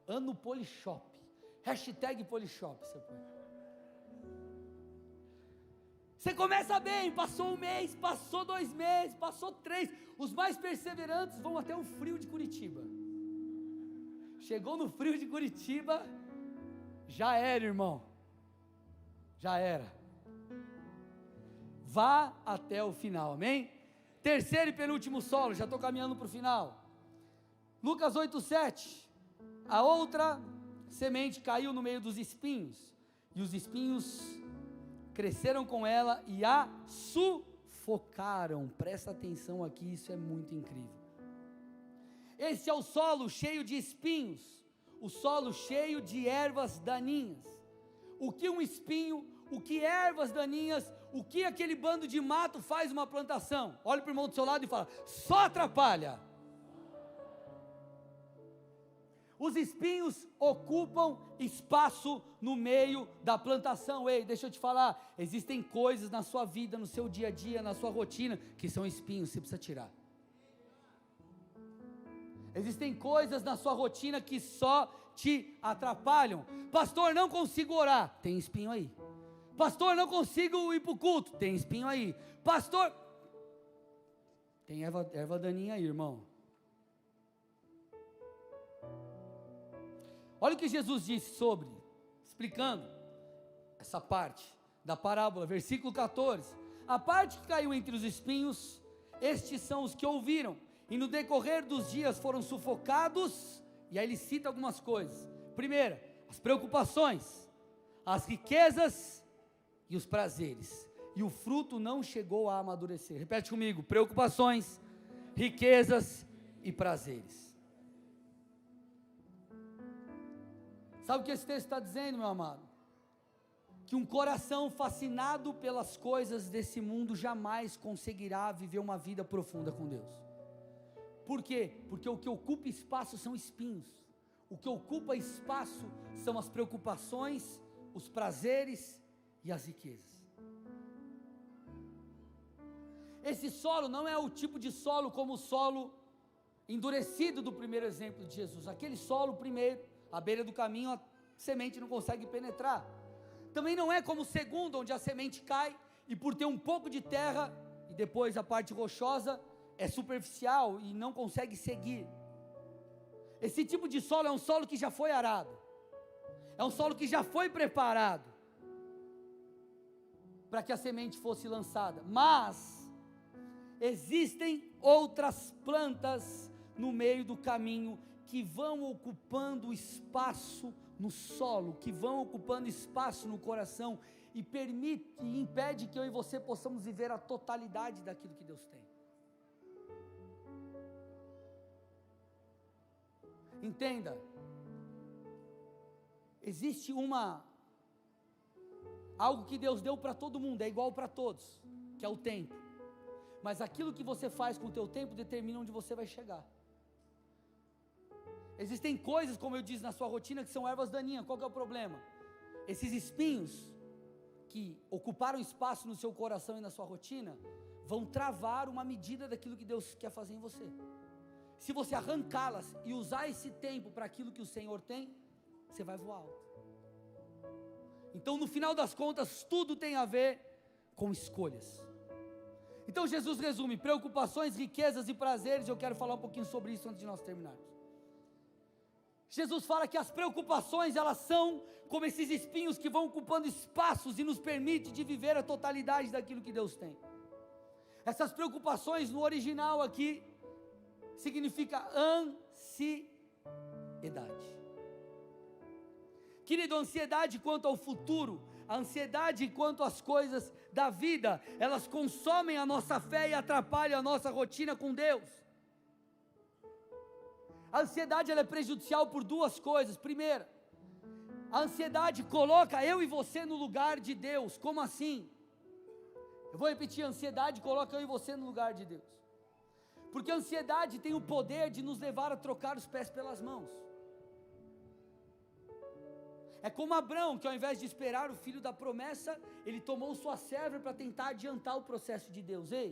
Ano Polishop, hashtag Polishop, você põe. Você começa bem, passou 1 mês, passou 2 meses, passou 3, os mais perseverantes vão até o frio de Curitiba. Chegou no frio de Curitiba, já era, irmão, já era. Vá até o final, amém? Terceiro e penúltimo solo, já estou caminhando para o final. Lucas 8:7, a outra semente caiu no meio dos espinhos, e os espinhos cresceram com ela e a sufocaram. Presta atenção aqui, isso é muito incrível. Esse é o solo cheio de espinhos, o solo cheio de ervas daninhas. O que um espinho, o que ervas daninhas, o que aquele bando de mato faz uma plantação? Olha para o irmão do seu lado e fala, só atrapalha. Os espinhos ocupam espaço no meio da plantação. Ei, deixa eu te falar, existem coisas na sua vida, no seu dia a dia, na sua rotina, que são espinhos, você precisa tirar. Existem coisas na sua rotina que só te atrapalham. Pastor, não consigo orar, tem espinho aí. Pastor, não consigo ir para o culto, tem espinho aí. Pastor, tem erva daninha aí, irmão. Olha o que Jesus disse explicando essa parte da parábola, versículo 14. A parte que caiu entre os espinhos, estes são os que ouviram, e no decorrer dos dias foram sufocados, e aí ele cita algumas coisas. Primeira, as preocupações, as riquezas e os prazeres, e o fruto não chegou a amadurecer. Repete comigo, preocupações, riquezas e prazeres. Sabe o que esse texto está dizendo, meu amado? Que um coração fascinado pelas coisas desse mundo jamais conseguirá viver uma vida profunda com Deus. Por quê? Porque o que ocupa espaço são espinhos. O que ocupa espaço são as preocupações, os prazeres e as riquezas. Esse solo não é o tipo de solo como o solo endurecido do primeiro exemplo de Jesus. Aquele solo primeiro, à beira do caminho, a semente não consegue penetrar. Também não é como o segundo, onde a semente cai e por ter um pouco de terra e depois a parte rochosa é superficial e não consegue seguir. Esse tipo de solo é um solo que já foi arado, é um solo que já foi preparado para que a semente fosse lançada. Mas existem outras plantas no meio do caminho que vão ocupando espaço no solo, que vão ocupando espaço no coração e impede que eu e você possamos viver a totalidade daquilo que Deus tem. Entenda, existe algo que Deus deu para todo mundo, é igual para todos, que é o tempo. Mas aquilo que você faz com o teu tempo determina onde você vai chegar. Existem coisas, como eu disse, na sua rotina que são ervas daninhas. Qual que é o problema? Esses espinhos que ocuparam espaço no seu coração e na sua rotina vão travar uma medida daquilo que Deus quer fazer em você. Se você arrancá-las e usar esse tempo para aquilo que o Senhor tem, você vai voar alto. Então, no final das contas, tudo tem a ver com escolhas. Então Jesus resume: preocupações, riquezas e prazeres. Eu quero falar um pouquinho sobre isso antes de nós terminarmos. Jesus fala que as preocupações, elas são como esses espinhos que vão ocupando espaços e nos permite de viver a totalidade daquilo que Deus tem. Essas preocupações no original aqui significa ansiedade. Querido, a ansiedade quanto ao futuro, a ansiedade quanto às coisas da vida, elas consomem a nossa fé e atrapalham a nossa rotina com Deus. A ansiedade, ela é prejudicial por duas coisas. Primeira, a ansiedade coloca eu e você no lugar de Deus. Como assim? Eu vou repetir, a ansiedade coloca eu e você no lugar de Deus. Porque a ansiedade tem o poder de nos levar a trocar os pés pelas mãos. É como Abrão, que ao invés de esperar o filho da promessa, ele tomou sua serva para tentar adiantar o processo de Deus. Ei,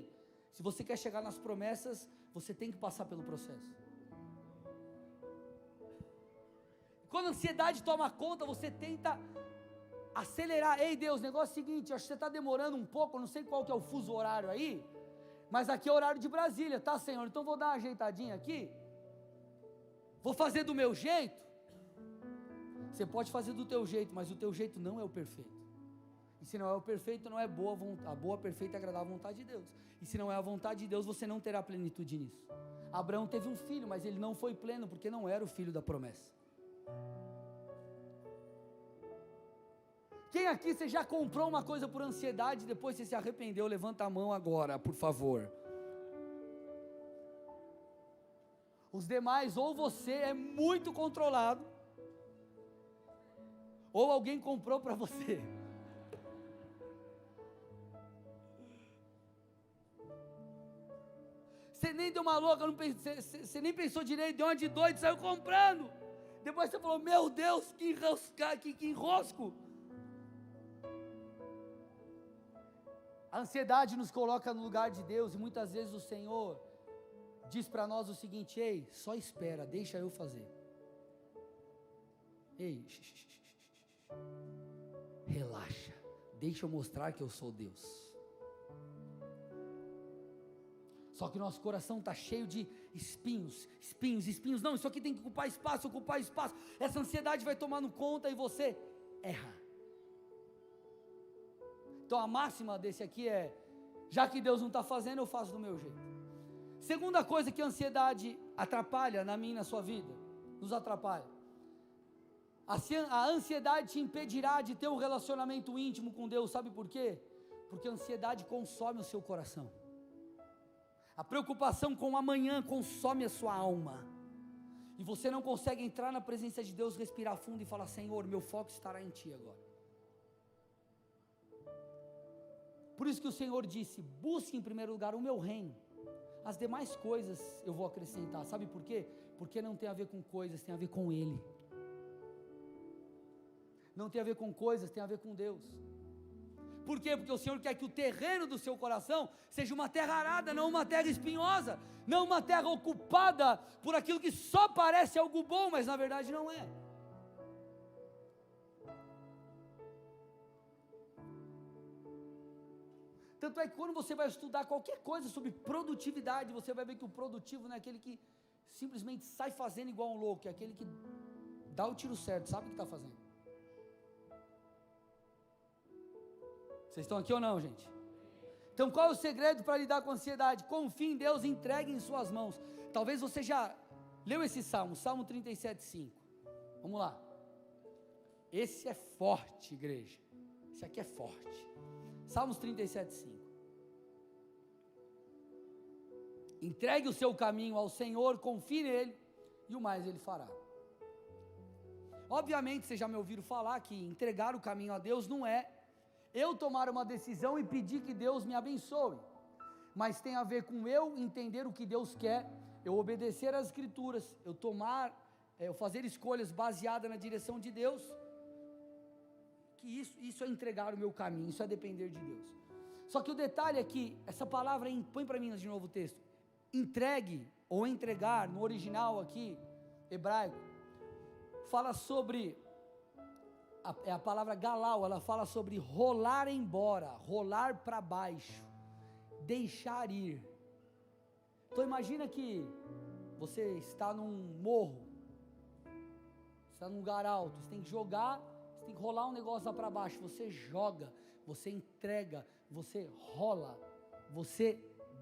se você quer chegar nas promessas, você tem que passar pelo processo. Quando a ansiedade toma conta, você tenta acelerar. Ei Deus, negócio é o seguinte, acho que você está demorando um pouco, não sei qual que é o fuso horário aí, mas aqui é o horário de Brasília, tá Senhor? Então vou dar uma ajeitadinha aqui, vou fazer do meu jeito. Você pode fazer do teu jeito, mas o teu jeito não é o perfeito. E se não é o perfeito, não é a boa, perfeita e agradável vontade de Deus. E se não é a vontade de Deus, você não terá plenitude nisso. Abraão teve um filho, mas ele não foi pleno, porque não era o filho da promessa. Quem aqui, você já comprou uma coisa por ansiedade, depois você se arrependeu? Levanta a mão agora, por favor. Os demais, ou você é muito controlado, ou alguém comprou para você. Você nem deu uma louca, você nem pensou direito, deu uma de doido, saiu comprando. Depois você falou, meu Deus, que enrosco. A ansiedade nos coloca no lugar de Deus, e muitas vezes o Senhor diz para nós o seguinte: ei, só espera, deixa eu fazer. Ei, relaxa, deixa eu mostrar que eu sou Deus. Só que nosso coração está cheio de espinhos, não, isso aqui tem que ocupar espaço, essa ansiedade vai tomando conta e você erra. Então a máxima desse aqui é, já que Deus não está fazendo, eu faço do meu jeito. Segunda coisa que a ansiedade atrapalha na minha e na sua vida, nos atrapalha. A ansiedade te impedirá de ter um relacionamento íntimo com Deus, sabe por quê? Porque a ansiedade consome o seu coração. A preocupação com o amanhã consome a sua alma. E você não consegue entrar na presença de Deus, respirar fundo e falar: Senhor, meu foco estará em Ti agora. Por isso que o Senhor disse: busque em primeiro lugar o meu reino, as demais coisas eu vou acrescentar. Sabe por quê? Porque não tem a ver com coisas, tem a ver com Ele. Não tem a ver com coisas, tem a ver com Deus. Por quê? Porque o Senhor quer que o terreno do seu coração seja uma terra arada, não uma terra espinhosa, não uma terra ocupada por aquilo que só parece algo bom, mas na verdade não é. Tanto é que quando você vai estudar qualquer coisa sobre produtividade, você vai ver que o produtivo não é aquele que simplesmente sai fazendo igual um louco, é aquele que dá o tiro certo, sabe o que está fazendo. Vocês estão aqui ou não, gente? Então qual é o segredo para lidar com a ansiedade? Confie em Deus, entregue em suas mãos. Talvez você já leu esse salmo, Salmo 37:5. Vamos lá. Esse é forte, igreja. Esse aqui é forte. Salmos 37:5. Entregue o seu caminho ao Senhor, confie nele, e o mais Ele fará. Obviamente, vocês já me ouviram falar que entregar o caminho a Deus não é eu tomar uma decisão e pedir que Deus me abençoe, mas tem a ver com eu entender o que Deus quer, eu obedecer às Escrituras, eu fazer escolhas baseadas na direção de Deus, que isso é entregar o meu caminho, isso é depender de Deus. Só que o detalhe é que essa palavra, põe para mim de novo o texto, entregue ou entregar, no original aqui, hebraico, fala sobre, a palavra galau, ela fala sobre rolar embora, rolar para baixo, deixar ir. Então imagina que você está num morro, você está num lugar alto, você tem que jogar, você tem que rolar um negócio lá para baixo, você joga, você entrega, você rola, você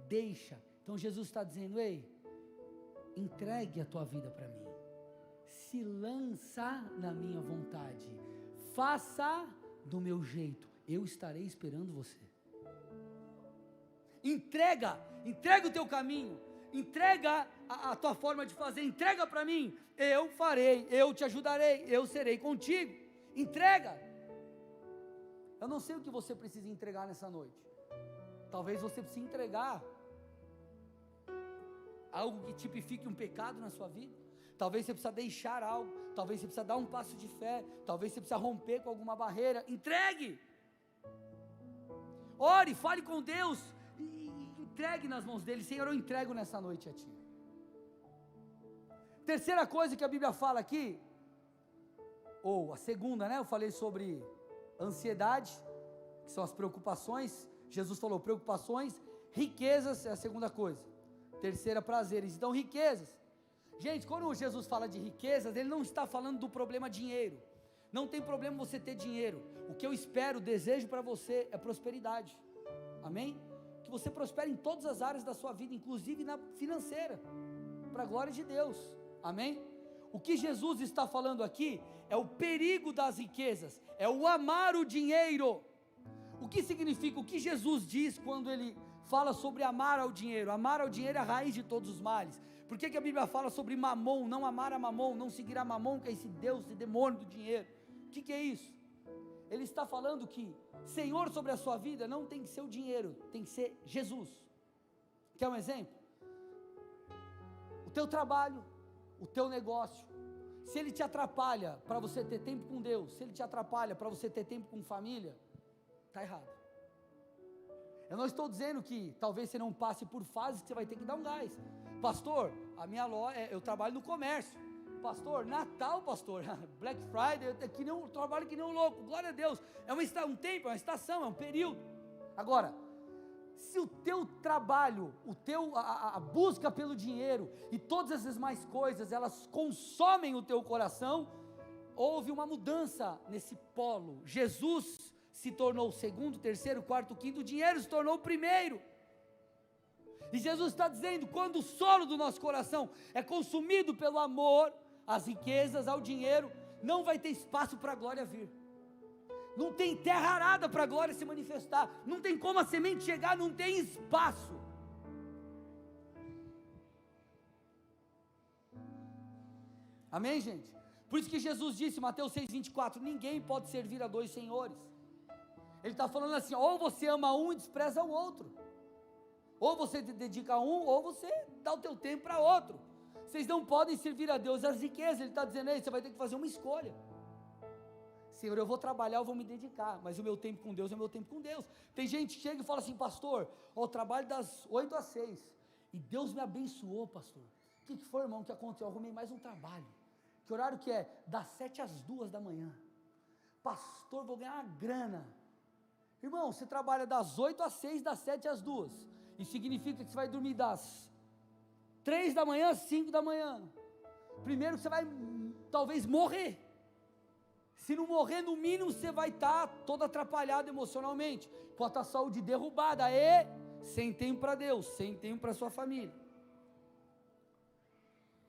deixa. Então Jesus está dizendo: ei, entregue a tua vida para mim, se lança na minha vontade, faça do meu jeito, eu estarei esperando você. Entrega o teu caminho, entrega a tua forma de fazer, entrega para mim, eu farei, eu te ajudarei, eu serei contigo. Entrega. Eu não sei o que você precisa entregar nessa noite, Talvez você precise entregar algo que tipifique um pecado na sua vida. Talvez você precisa deixar algo, talvez você precisa dar um passo de fé, talvez você precisa romper com alguma barreira. Entregue! Ore, fale com Deus, e entregue nas mãos dele. Senhor, eu entrego nessa noite a Ti. Terceira coisa que a Bíblia fala aqui, ou a segunda, né? Eu falei sobre ansiedade, que são as preocupações. Jesus falou preocupações, riquezas é a segunda coisa. Terceira, prazeres. Então, riquezas. Gente, quando Jesus fala de riquezas, Ele não está falando do problema dinheiro. Não tem problema você ter dinheiro. O que eu espero, desejo para você é prosperidade. Amém? Que você prospere em todas as áreas da sua vida, inclusive na financeira, para a glória de Deus. Amém? O que Jesus está falando aqui é o perigo das riquezas, é o amar o dinheiro. O que significa, o que Jesus diz quando Ele fala sobre amar ao dinheiro? Amar ao dinheiro é a raiz de todos os males. Por que a Bíblia fala sobre mamon, não amar a mamon, não seguir a mamon, que é esse Deus, esse demônio do dinheiro? O que é isso? Ele está falando que Senhor sobre a sua vida não tem que ser o dinheiro, tem que ser Jesus. Quer um exemplo? O teu trabalho, o teu negócio, se ele te atrapalha para você ter tempo com Deus, se ele te atrapalha para você ter tempo com família, está errado. Eu não estou dizendo que talvez você não passe por fases que você vai ter que dar um gás. Pastor, a minha loja, eu trabalho no comércio. Pastor, Natal, pastor, Black Friday, eu trabalho que nem um louco. Glória a Deus. É um tempo, é uma estação, é um período. Agora, se o teu trabalho, a busca pelo dinheiro e todas essas mais coisas, elas consomem o teu coração, houve uma mudança nesse polo. Jesus se tornou o segundo, terceiro, quarto, quinto, o dinheiro se tornou o primeiro. E Jesus está dizendo, quando o solo do nosso coração é consumido pelo amor, às riquezas, ao dinheiro, não vai ter espaço para a glória vir. Não tem terra arada para a glória se manifestar. Não tem como a semente chegar, não tem espaço. Amém, gente? Por isso que Jesus disse, Mateus 6,24, ninguém pode servir a dois senhores. Ele está falando assim, ou você ama um e despreza o outro. Ou você te dedica a um, ou você dá o teu tempo para outro. Vocês não podem servir a Deus as riquezas. Ele está dizendo aí, você vai ter que fazer uma escolha. Senhor, eu vou trabalhar, eu vou me dedicar, mas o meu tempo com Deus é o meu tempo com Deus. Tem gente que chega e fala assim, pastor, eu trabalho das 8 às 6, e Deus me abençoou, pastor. O que foi, irmão, que aconteceu? Eu arrumei mais um trabalho. Que horário que é? Das 7 às 2 da manhã. Pastor, vou ganhar uma grana. Irmão, você trabalha das 8 às 6, das 7 às 2. Isso significa que você vai dormir das 3 da manhã às 5 da manhã. Primeiro que você vai, talvez, morrer. Se não morrer, no mínimo, você vai estar todo atrapalhado emocionalmente. Pode estar a saúde derrubada. E sem tempo para Deus, sem tempo para sua família.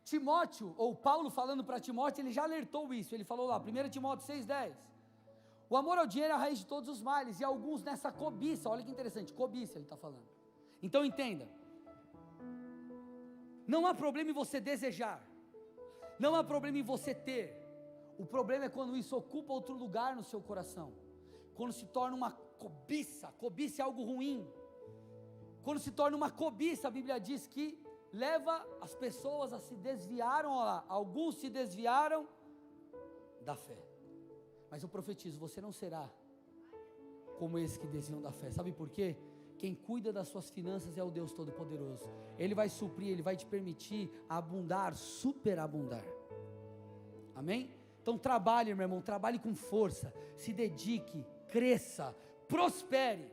Timóteo, ou Paulo falando para Timóteo, ele já alertou isso. Ele falou lá, 1 Timóteo 6,10. O amor ao dinheiro é a raiz de todos os males. E alguns nessa cobiça, olha que interessante, cobiça ele está falando. Então entenda, não há problema em você desejar, não há problema em você ter, o problema é quando isso ocupa outro lugar no seu coração, quando se torna uma cobiça é algo ruim, quando se torna uma cobiça, a Bíblia diz que leva as pessoas a se desviaram, olha lá, alguns se desviaram da fé, mas eu profetizo, você não será como esses que desviam da fé, sabe por quê? Quem cuida das suas finanças é o Deus Todo-Poderoso. Ele vai suprir, Ele vai te permitir abundar, superabundar. Amém? Então trabalhe, meu irmão, trabalhe com força, se dedique, cresça, prospere.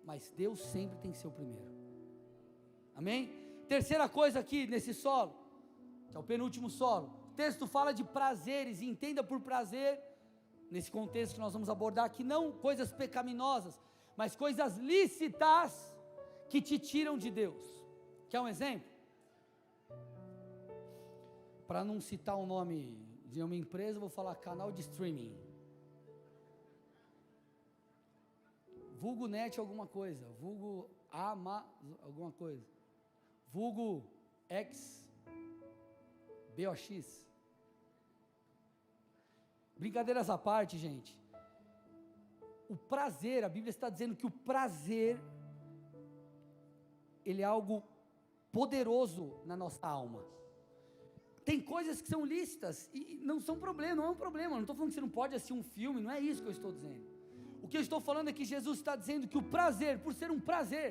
Mas Deus sempre tem que ser o primeiro. Amém? Terceira coisa aqui nesse solo, que é o penúltimo solo. O texto fala de prazeres, e entenda por prazer, nesse contexto que nós vamos abordar aqui, não coisas pecaminosas, mas coisas lícitas que te tiram de Deus. Quer um exemplo? Para não citar o nome de uma empresa, eu vou falar canal de streaming. Vulgo net alguma coisa, vulgo alguma coisa, vulgo X, BOX. Brincadeiras à parte, gente. O prazer, a Bíblia está dizendo que o prazer ele é algo poderoso na nossa alma. Tem coisas que são lícitas e não são problema, não é um problema. Não estou falando que você não pode assistir um filme, não é isso que eu estou dizendo. O que eu estou falando é que Jesus está dizendo que o prazer, por ser um prazer,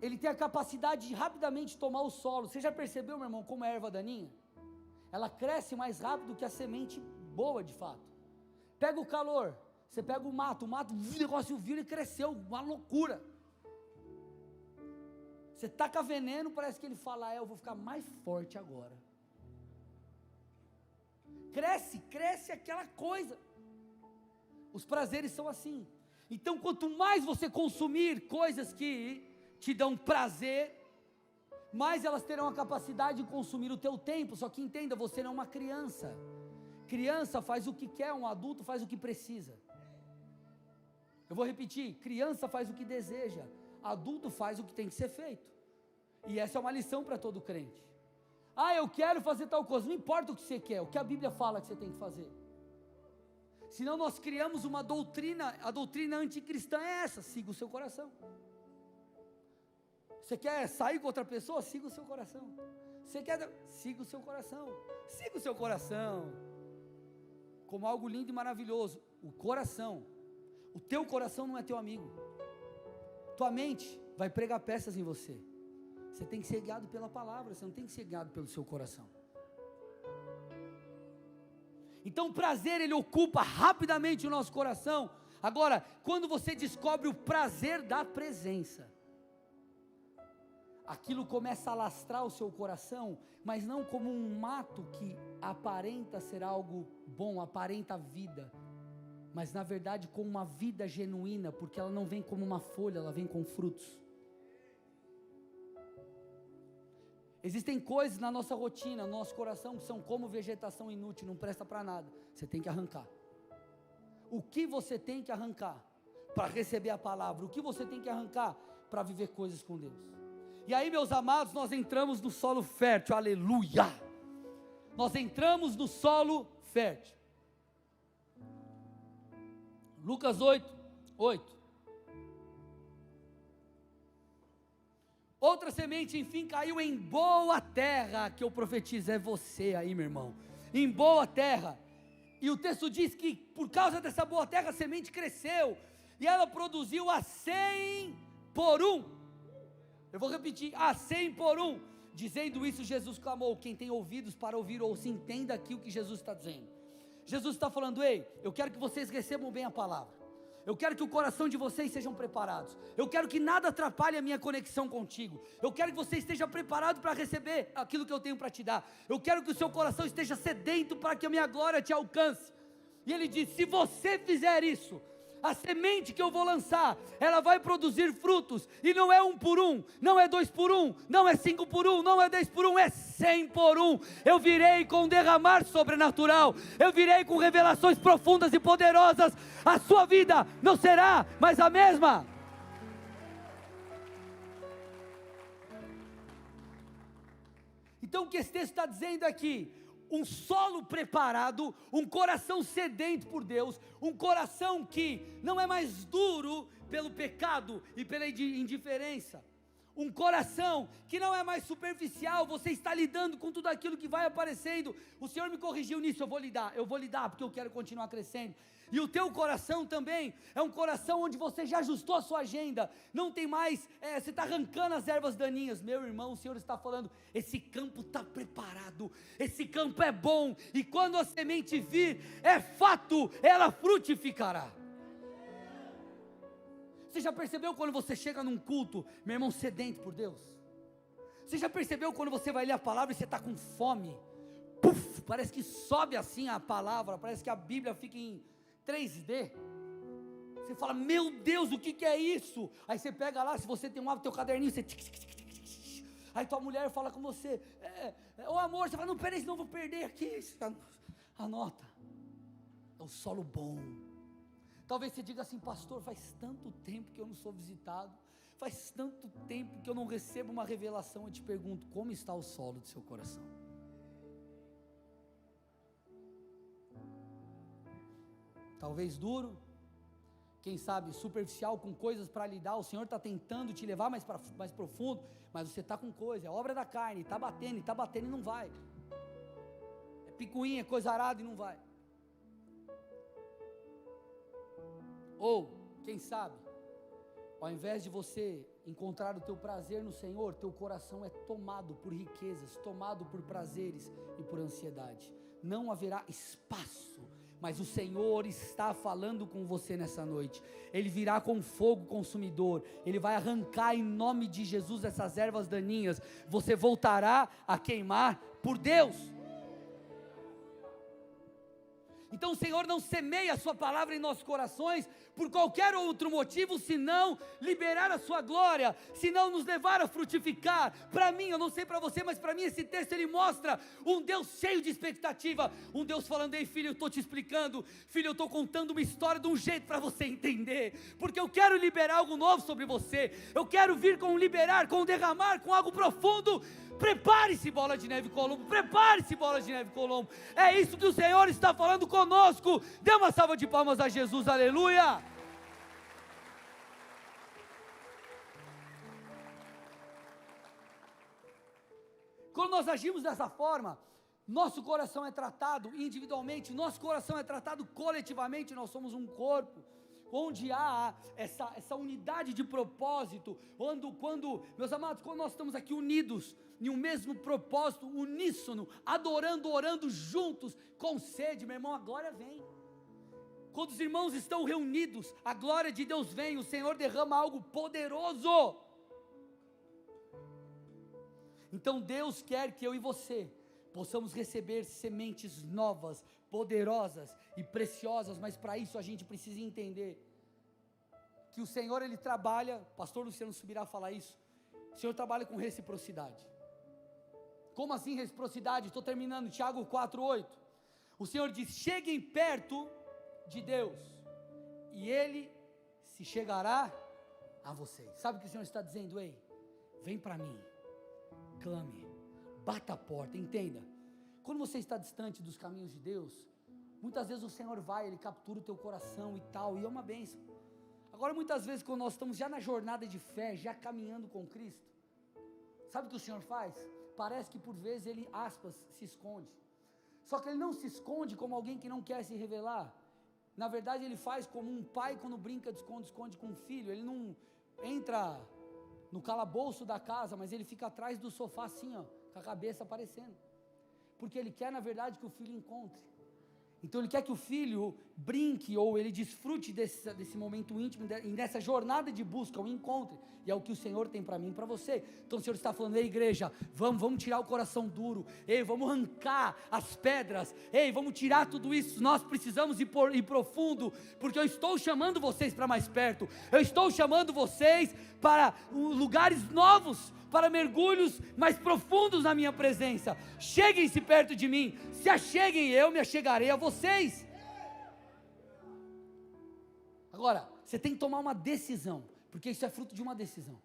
ele tem a capacidade de rapidamente tomar o solo. Você já percebeu, meu irmão, como é a erva daninha? Ela cresce mais rápido que a semente boa, de fato. Pega o calor, você pega o mato, o negócio vira e cresceu, uma loucura. Você taca veneno, parece que ele fala, eu vou ficar mais forte agora. Cresce aquela coisa. Os prazeres são assim. Então, quanto mais você consumir coisas que te dão prazer, mais elas terão a capacidade de consumir o teu tempo. Só que entenda, você não é uma criança. Criança faz o que quer, um adulto faz o que precisa. Eu vou repetir, criança faz o que deseja, adulto faz o que tem que ser feito. E essa é uma lição para todo crente. Eu quero fazer tal coisa, não importa o que você quer, o que a Bíblia fala que você tem que fazer. Senão nós criamos uma doutrina, a doutrina anticristã é essa, siga o seu coração. Você quer sair com outra pessoa? Siga o seu coração. Você quer, siga o seu coração. Siga o seu coração. Como algo lindo e maravilhoso. O coração. O teu coração não é teu amigo. Tua mente vai pregar peças em você. Você tem que ser guiado pela palavra, você não tem que ser guiado pelo seu coração. Então o prazer, ele ocupa rapidamente o nosso coração. Agora, quando você descobre o prazer da presença, aquilo começa a lastrar o seu coração, mas não como um mato que aparenta ser algo bom, aparenta vida, mas na verdade como uma vida genuína, porque ela não vem como uma folha, ela vem com frutos. Existem coisas na nossa rotina, no nosso coração, que são como vegetação inútil, não presta para nada. Você tem que arrancar. O que você tem que arrancar para receber a palavra? O que você tem que arrancar para viver coisas com Deus? E aí, meus amados, nós entramos no solo fértil, aleluia! Nós entramos no solo fértil. Lucas 8. Outra semente, enfim, caiu em boa terra, que eu profetizo, é você aí, meu irmão, em boa terra, e o texto diz que, por causa dessa boa terra, a semente cresceu, e ela produziu a 100 por 1, eu vou repetir, a 100 por 1, dizendo isso, Jesus clamou, quem tem ouvidos para ouvir, ou se entenda aqui o que Jesus está dizendo. Jesus está falando, ei, eu quero que vocês recebam bem a palavra, eu quero que o coração de vocês sejam preparados, eu quero que nada atrapalhe a minha conexão contigo, eu quero que você esteja preparado para receber aquilo que eu tenho para te dar, eu quero que o seu coração esteja sedento para que a minha glória te alcance. E ele diz, se você fizer isso, a semente que eu vou lançar, ela vai produzir frutos, e não é 1 por 1, não é 2 por 1, não é 5 por 1, não é 10 por 1, é 100 por 1, eu virei com um derramar sobrenatural, eu virei com revelações profundas e poderosas, a sua vida não será mais a mesma. Então o que esse texto está dizendo aqui, um solo preparado, um coração sedento por Deus, um coração que não é mais duro pelo pecado e pela indiferença, um coração que não é mais superficial, você está lidando com tudo aquilo que vai aparecendo, o Senhor me corrigiu nisso, eu vou lidar porque eu quero continuar crescendo. E o teu coração também é um coração onde você já ajustou a sua agenda, não tem mais, você está arrancando as ervas daninhas. Meu irmão, o Senhor está falando, esse campo está preparado, esse campo é bom, e quando a semente vir, é fato, ela frutificará. Você já percebeu quando você chega num culto, meu irmão, sedento por Deus? Você já percebeu quando você vai ler a palavra e você está com fome? Puf, parece que sobe assim a palavra, parece que a Bíblia fica em 3D, você fala, meu Deus, o que é isso? Aí você pega lá, se você tem um hábito, teu caderninho, você aí tua mulher fala com você, ô amor, você fala, não, peraí, senão eu vou perder aqui, você anota, é o solo bom. Talvez você diga assim, pastor, faz tanto tempo que eu não sou visitado, faz tanto tempo que eu não recebo uma revelação, eu te pergunto, como está o solo do seu coração? Talvez duro, quem sabe, superficial, com coisas para lidar, o Senhor está tentando te levar mais profundo, mas você está com coisa, é obra da carne, está batendo e não vai, é picuinha, é coisa arada e não vai. Ou, quem sabe, ao invés de você encontrar o teu prazer no Senhor, teu coração é tomado por riquezas, tomado por prazeres e por ansiedade, não haverá espaço. Mas o Senhor está falando com você nessa noite, Ele virá com fogo consumidor, Ele vai arrancar em nome de Jesus essas ervas daninhas, você voltará a queimar por Deus. Então o Senhor não semeia a sua palavra em nossos corações por qualquer outro motivo, senão liberar a sua glória, senão nos levar a frutificar. Para mim, eu não sei para você, mas para mim esse texto ele mostra um Deus cheio de expectativa, um Deus falando: ei filho, eu estou te explicando, filho, eu estou contando uma história de um jeito para você entender, porque eu quero liberar algo novo sobre você, eu quero vir com liberar, com derramar, com algo profundo. Prepare-se, Bola de Neve Colombo, prepare-se, Bola de Neve Colombo, é isso que o Senhor está falando conosco. Dê uma salva de palmas a Jesus, aleluia. Quando nós agimos dessa forma, nosso coração é tratado individualmente, nosso coração é tratado coletivamente, nós somos um corpo, onde há essa unidade de propósito, quando, meus amados, quando nós estamos aqui unidos, em um mesmo propósito, uníssono, adorando, orando juntos, com sede, meu irmão, a glória vem. Quando os irmãos estão reunidos, a glória de Deus vem, o Senhor derrama algo poderoso. Então Deus quer que eu e você possamos receber sementes novas, poderosas e preciosas, mas para isso a gente precisa entender que o Senhor ele trabalha, pastor Luciano subirá a falar isso, o Senhor trabalha com reciprocidade. Como assim reciprocidade? Estou terminando, Tiago 4:8, o Senhor diz: cheguem perto de Deus, e Ele se chegará a vocês. Sabe o que o Senhor está dizendo? Ei, vem para mim, clame, bata a porta, entenda, quando você está distante dos caminhos de Deus, muitas vezes o Senhor vai, Ele captura o teu coração e tal, e é uma bênção. Agora muitas vezes quando nós estamos já na jornada de fé, já caminhando com Cristo, sabe o que o Senhor faz? Parece que por vezes Ele, aspas, se esconde, só que Ele não se esconde como alguém que não quer se revelar. Na verdade Ele faz como um pai quando brinca de esconde-esconde com um filho. Ele não entra no calabouço da casa, mas Ele fica atrás do sofá assim, ó, com a cabeça aparecendo, porque Ele quer na verdade que o filho encontre. Então Ele quer que o filho brinque, ou ele desfrute desse momento íntimo, e nessa jornada de busca, o encontre, e é o que o Senhor tem para mim e para você. Então o Senhor está falando: ei igreja, vamos tirar o coração duro, ei, vamos arrancar as pedras, ei, vamos tirar tudo isso, nós precisamos ir profundo, porque eu estou chamando vocês para mais perto, eu estou chamando vocês para lugares novos, para mergulhos mais profundos na minha presença. Cheguem-se perto de mim, se acheguem, eu me achegarei a vocês. Agora, você tem que tomar uma decisão, porque isso é fruto de uma decisão.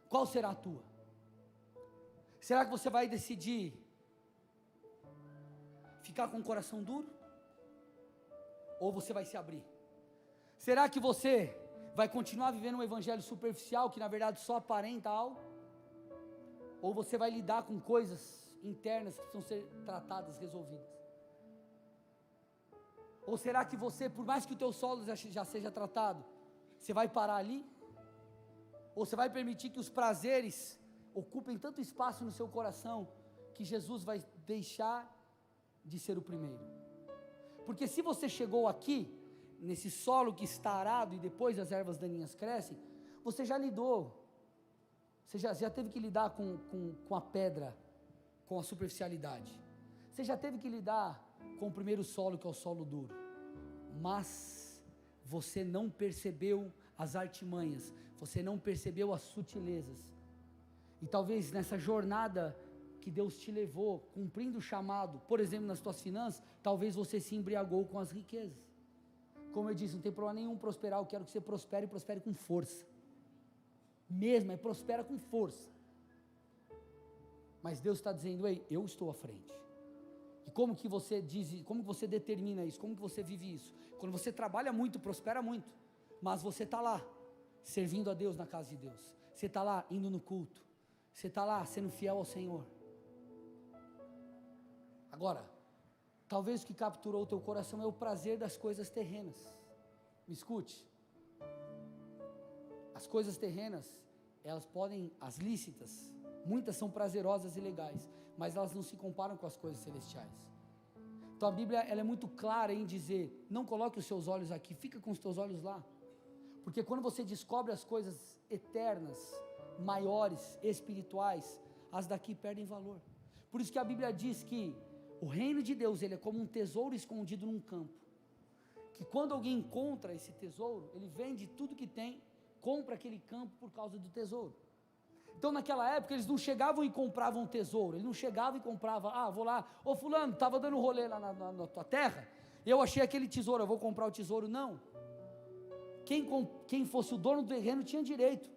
Qual será a tua? Será que você vai decidir ficar com o coração duro? Ou você vai se abrir? Será que você vai continuar vivendo um evangelho superficial, que na verdade só aparenta algo? Ou você vai lidar com coisas internas que precisam ser tratadas, resolvidas? Ou será que você, por mais que o teu solo já seja tratado, você vai parar ali? Ou você vai permitir que os prazeres ocupem tanto espaço no seu coração, que Jesus vai deixar de ser o primeiro? Porque se você chegou aqui, nesse solo que está arado e depois as ervas daninhas crescem, você já lidou, você já teve que lidar com a pedra, com a superficialidade, você já teve que lidar com o primeiro solo, que é o solo duro, mas você não percebeu as artimanhas, você não percebeu as sutilezas, e talvez nessa jornada que Deus te levou, cumprindo o chamado, por exemplo nas tuas finanças, talvez você se embriagou com as riquezas. Como eu disse, não tem problema nenhum prosperar, eu quero que você prospere, e prospere com força, mesmo, prospera com força, mas Deus está dizendo: ei, eu estou à frente. E como que você diz, como que você determina isso, como que você vive isso? Quando você trabalha muito, prospera muito. mas você está lá, servindo a Deus na casa de Deus, você está lá indo no culto, você está lá sendo fiel ao Senhor. Agora, talvez o que capturou o teu coração é o prazer das coisas terrenas. Me escute, as coisas terrenas, elas podem, as lícitas, muitas são prazerosas e legais, mas elas não se comparam com as coisas celestiais. Então a Bíblia, ela é muito clara em dizer, não coloque os seus olhos aqui, fica com os teus olhos lá, porque quando você descobre as coisas eternas, maiores, espirituais, as daqui perdem valor. Por isso que a Bíblia diz que o reino de Deus, ele é como um tesouro escondido num campo, que quando alguém encontra esse tesouro, ele vende tudo que tem, compra aquele campo por causa do tesouro. Então naquela época eles não chegavam e compravam um tesouro, eles não chegavam e compravam, vou lá, ô fulano, estava dando rolê lá na tua terra, eu achei aquele tesouro, eu vou comprar o tesouro. Não, quem fosse o dono do terreno tinha direito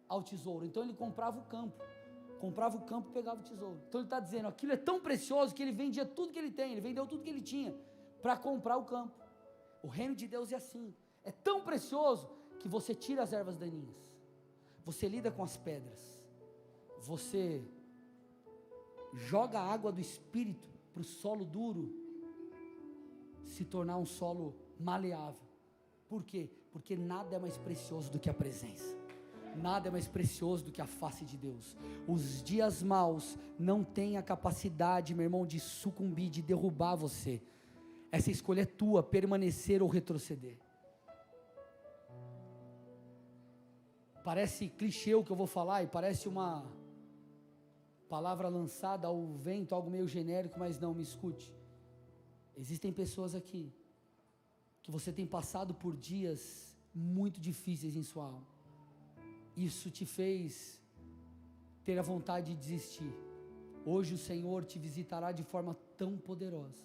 ao tesouro, então ele comprava o campo e pegava o tesouro. Então ele está dizendo, aquilo é tão precioso que ele vendia tudo que ele tem, ele vendeu tudo que ele tinha, para comprar o campo. O reino de Deus é assim, é tão precioso, que você tira as ervas daninhas, você lida com as pedras, você joga a água do Espírito para o solo duro se tornar um solo maleável. Por quê? Porque nada é mais precioso do que a presença, nada é mais precioso do que a face de Deus. Os dias maus não têm a capacidade, meu irmão, de sucumbir, de derrubar você. Essa escolha é tua, permanecer ou retroceder. Parece clichê o que eu vou falar, e parece uma palavra lançada ao vento, algo meio genérico, mas não, me escute. Existem pessoas aqui, que você tem passado por dias muito difíceis em sua alma. Isso te fez ter a vontade de desistir. Hoje o Senhor te visitará de forma tão poderosa,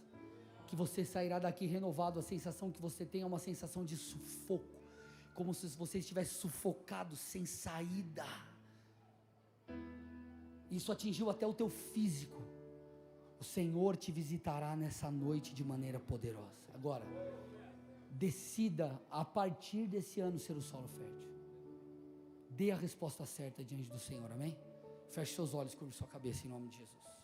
que você sairá daqui renovado. A sensação que você tem é uma sensação de sufoco, como se você estivesse sufocado, sem saída. Isso atingiu até o teu físico. O Senhor te visitará nessa noite de maneira poderosa. Agora, decida a partir desse ano ser o solo fértil. Dê a resposta certa diante do Senhor, amém? Feche seus olhos, curve sua cabeça em nome de Jesus.